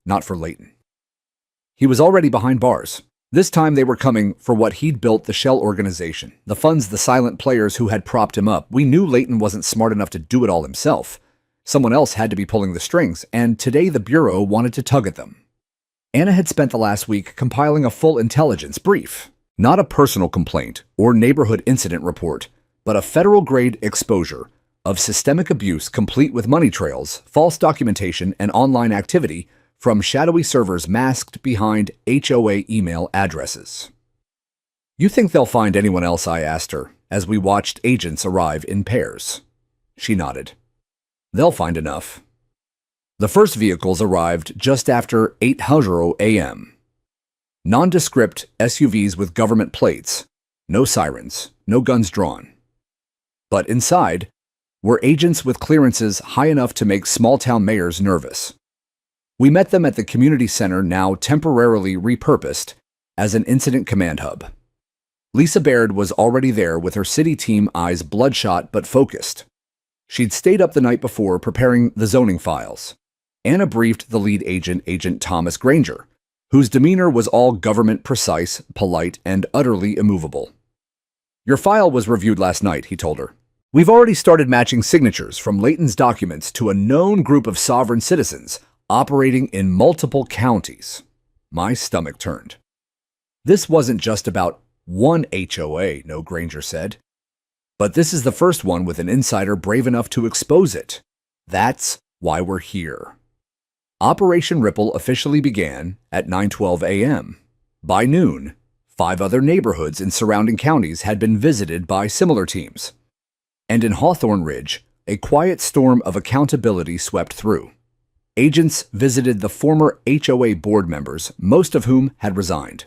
not for Layton. He was already behind bars. This time they were coming for what he'd built, the shell organization, the funds, the silent players who had propped him up. We knew Layton wasn't smart enough to do it all himself. Someone else had to be pulling the strings, and today the Bureau wanted to tug at them. Anna had spent the last week compiling a full intelligence brief, not a personal complaint or neighborhood incident report, but a federal-grade exposure of systemic abuse complete with money trails, false documentation, and online activity from shadowy servers masked behind HOA email addresses. "You think they'll find anyone else?" I asked her, as we watched agents arrive in pairs. She nodded. "They'll find enough." The first vehicles arrived just after 8:00 a.m. Nondescript SUVs with government plates, no sirens, no guns drawn. But inside were agents with clearances high enough to make small-town mayors nervous. We met them at the community center, now temporarily repurposed as an incident command hub. Lisa Baird was already there with her city team, eyes bloodshot but focused. She'd stayed up the night before preparing the zoning files. Anna briefed the lead agent, Agent Thomas Granger, whose demeanor was all government precise, polite, and utterly immovable. "Your file was reviewed last night," he told her. "We've already started matching signatures from Layton's documents to a known group of sovereign citizens operating in multiple counties." My stomach turned. "This wasn't just about one HOA," no, Granger said. "But this is the first one with an insider brave enough to expose it. That's why we're here." Operation Ripple officially began at 9:12 a.m. By noon, 5 other neighborhoods in surrounding counties had been visited by similar teams. And in Hawthorne Ridge, a quiet storm of accountability swept through. Agents visited the former HOA board members, most of whom had resigned.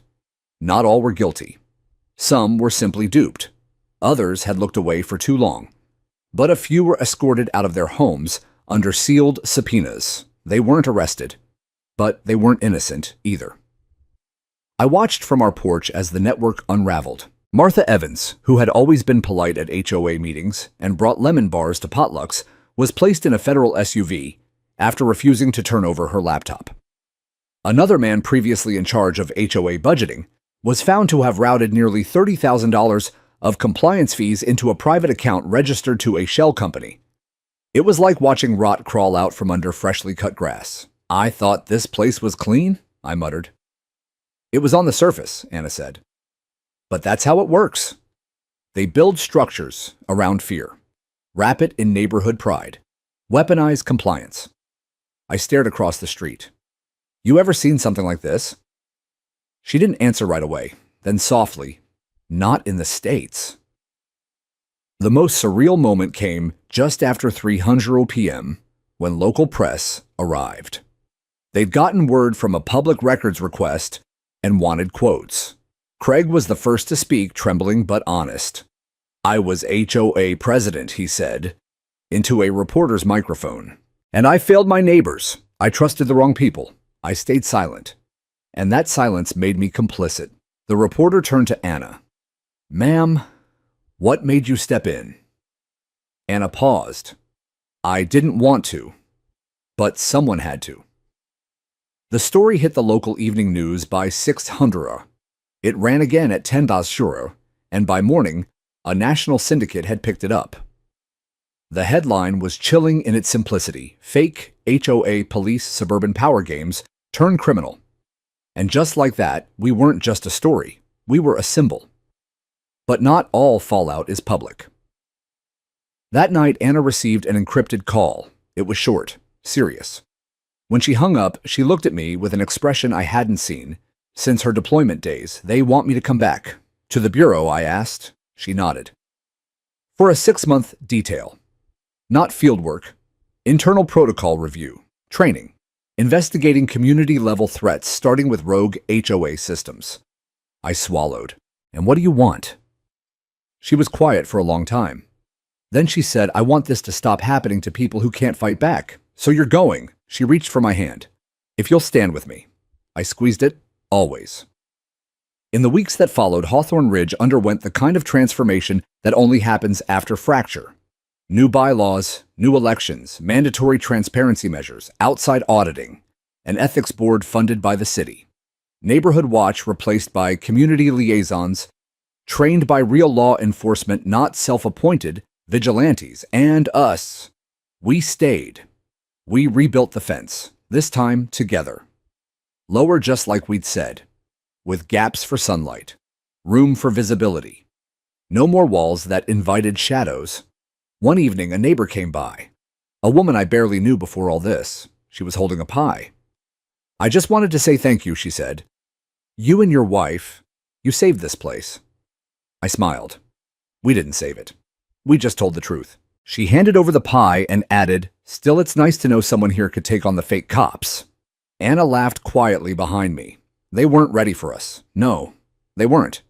Not all were guilty. Some were simply duped. Others had looked away for too long. But a few were escorted out of their homes under sealed subpoenas. They weren't arrested, but they weren't innocent either. I watched from our porch as the network unraveled. Martha Evans, who had always been polite at HOA meetings and brought lemon bars to potlucks, was placed in a federal SUV after refusing to turn over her laptop. Another man previously in charge of HOA budgeting was found to have routed nearly $30,000 of compliance fees into a private account registered to a shell company. It was like watching rot crawl out from under freshly cut grass. "I thought this place was clean," I muttered. "It was on the surface," Anna said. "But that's how it works. They build structures around fear, wrap it in neighborhood pride, weaponize compliance." I stared across the street. "You ever seen something like this?" She didn't answer right away, then softly, "Not in the States." The most surreal moment came just after 3:00 p.m. when local press arrived. They'd gotten word from a public records request and wanted quotes. Craig was the first to speak, trembling but honest. "I was HOA president," he said, into a reporter's microphone. "And I failed my neighbors. I trusted the wrong people. I stayed silent. And that silence made me complicit." The reporter turned to Anna. "Ma'am, what made you step in?" Anna paused. "I didn't want to, but someone had to." The story hit the local evening news by 6:00. It ran again at 10:00, and by morning, a national syndicate had picked it up. The headline was chilling in its simplicity: "Fake HOA police suburban power games turn criminal." And just like that, we weren't just a story, we were a symbol. But not all fallout is public. That night, Anna received an encrypted call. It was short, serious. When she hung up, she looked at me with an expression I hadn't seen since her deployment days. "They want me to come back." "To the bureau?" I asked. She nodded. "For a 6-month detail. Not field work. Internal protocol review. Training. Investigating community-level threats, starting with rogue HOA systems." I swallowed. "And what do you want?" She was quiet for a long time. Then she said, "I want this to stop happening to people who can't fight back. So you're going." She reached for my hand. "If you'll stand with me." I squeezed it. "Always." In the weeks that followed, Hawthorne Ridge underwent the kind of transformation that only happens after fracture. New bylaws, new elections, mandatory transparency measures, outside auditing, an ethics board funded by the city. Neighborhood Watch replaced by community liaisons, trained by real law enforcement, not self-appointed vigilantes, and us. We stayed. We rebuilt the fence, this time together. Lower, just like we'd said, with gaps for sunlight, room for visibility. No more walls that invited shadows. One evening, a neighbor came by. A woman I barely knew before all this. She was holding a pie. "I just wanted to say thank you," she said. "You and your wife, you saved this place." I smiled. "We didn't save it. We just told the truth." She handed over the pie and added, "Still, it's nice to know someone here could take on the fake cops." Anna laughed quietly behind me. They weren't ready for us. No, they weren't.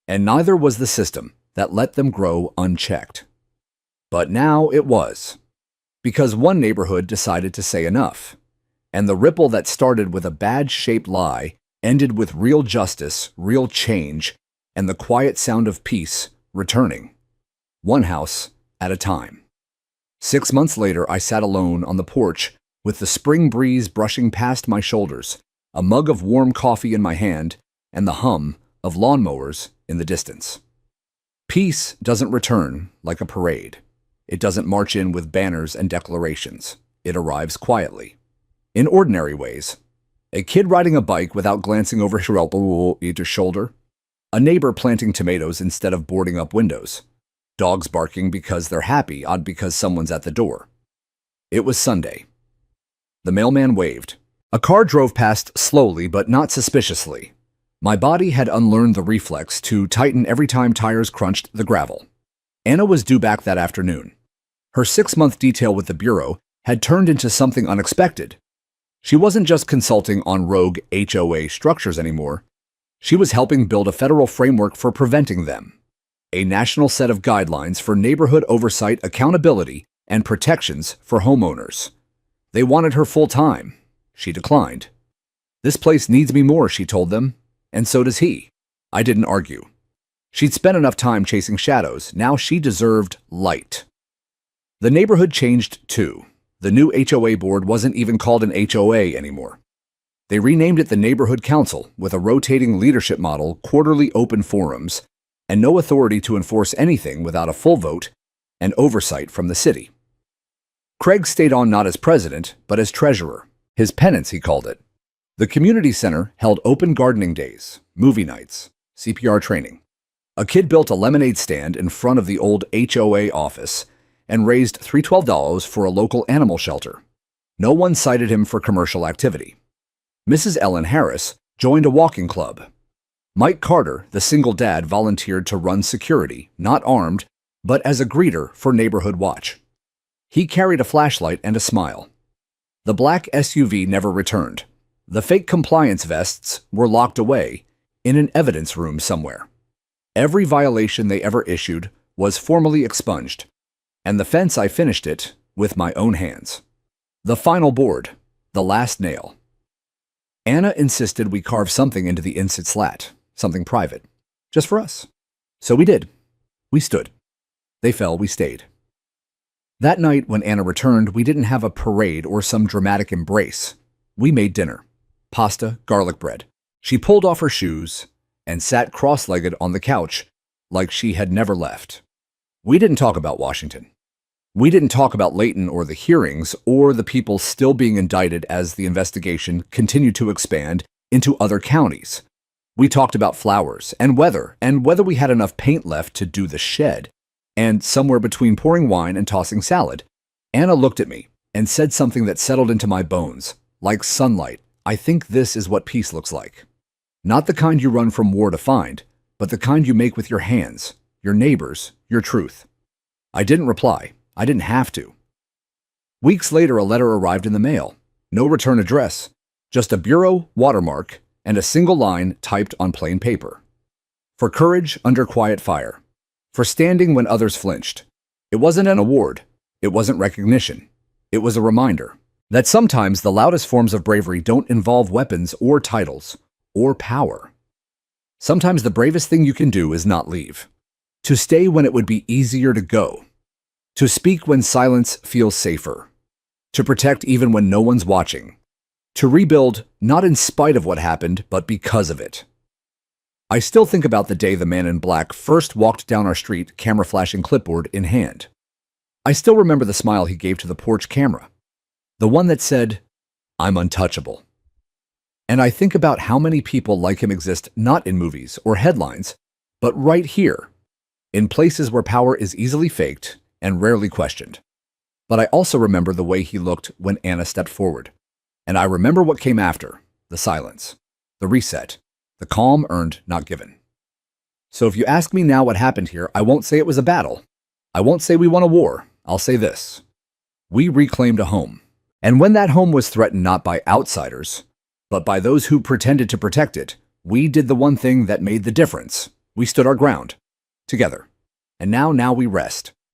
And neither was the system that let them grow unchecked. But now it was. Because one neighborhood decided to say enough. And the ripple that started with a bad-shaped lie ended with real justice, real change, and the quiet sound of peace returning. One house at a time. 6 months later, I sat alone on the porch with the spring breeze brushing past my shoulders, a mug of warm coffee in my hand, and the hum of lawnmowers in the distance. Peace doesn't return like a parade. It doesn't march in with banners and declarations. It arrives quietly. In ordinary ways. A kid riding a bike without glancing over his shoulder. A neighbor planting tomatoes instead of boarding up windows. Dogs barking because they're happy, odd because someone's at the door. It was Sunday. The mailman waved. A car drove past slowly but not suspiciously. My body had unlearned the reflex to tighten every time tires crunched the gravel. Anna was due back that afternoon. Her 6-month detail with the Bureau had turned into something unexpected. She wasn't just consulting on rogue HOA structures anymore. She was helping build a federal framework for preventing them. A national set of guidelines for neighborhood oversight, accountability, and protections for homeowners. They wanted her full-time. She declined. "This place needs me more," she told them, and so does he. I didn't argue. She'd spent enough time chasing shadows. Now she deserved light. The neighborhood changed too. The new HOA board wasn't even called an HOA anymore. They renamed it the Neighborhood Council with a rotating leadership model, quarterly open forums, and no authority to enforce anything without a full vote and oversight from the city. Craig stayed on not as president, but as treasurer. His penance, he called it. The community center held open gardening days, movie nights, CPR training. A kid built a lemonade stand in front of the old HOA office and raised $312 for a local animal shelter. No one cited him for commercial activity. Mrs. Ellen Harris joined a walking club. Mike Carter, the single dad, volunteered to run security, not armed, but as a greeter for Neighborhood Watch. He carried a flashlight and a smile. The black SUV never returned. The fake compliance vests were locked away in an evidence room somewhere. Every violation they ever issued was formally expunged, and the fence I finished it with my own hands. The final board, the last nail. Anna insisted we carve something into the inside slat. Something private, just for us. So we did. We stood. They fell, we stayed. That night, when Anna returned, we didn't have a parade or some dramatic embrace. We made dinner. Pasta, garlic bread. She pulled off her shoes and sat cross-legged on the couch like she had never left. We didn't talk about Washington. We didn't talk about Layton or the hearings or the people still being indicted as the investigation continued to expand into other counties. We talked about flowers and whether we had enough paint left to do the shed. And somewhere between pouring wine and tossing salad, Anna looked at me and said something that settled into my bones. Like sunlight, I think this is what peace looks like. Not the kind you run from war to find, but the kind you make with your hands, your neighbors, your truth. I didn't reply. I didn't have to. Weeks later, a letter arrived in the mail. No return address, just a bureau watermark and a single line typed on plain paper. For courage under quiet fire. For standing when others flinched. It wasn't an award. It wasn't recognition. It was a reminder that sometimes the loudest forms of bravery don't involve weapons or titles or power. Sometimes the bravest thing you can do is not leave. To stay when it would be easier to go. To speak when silence feels safer. To protect even when no one's watching. To rebuild, not in spite of what happened, but because of it. I still think about the day the man in black first walked down our street, camera flashing clipboard in hand. I still remember the smile he gave to the porch camera. The one that said, "I'm untouchable." And I think about how many people like him exist not in movies or headlines, but right here, in places where power is easily faked and rarely questioned. But I also remember the way he looked when Anna stepped forward. And I remember what came after: the silence, the reset, the calm earned, not given. So if you ask me now what happened here, I won't say it was a battle. I won't say we won a war. I'll say this: we reclaimed a home. And when that home was threatened not by outsiders, but by those who pretended to protect it, we did the one thing that made the difference. We stood our ground. Together. And now we rest.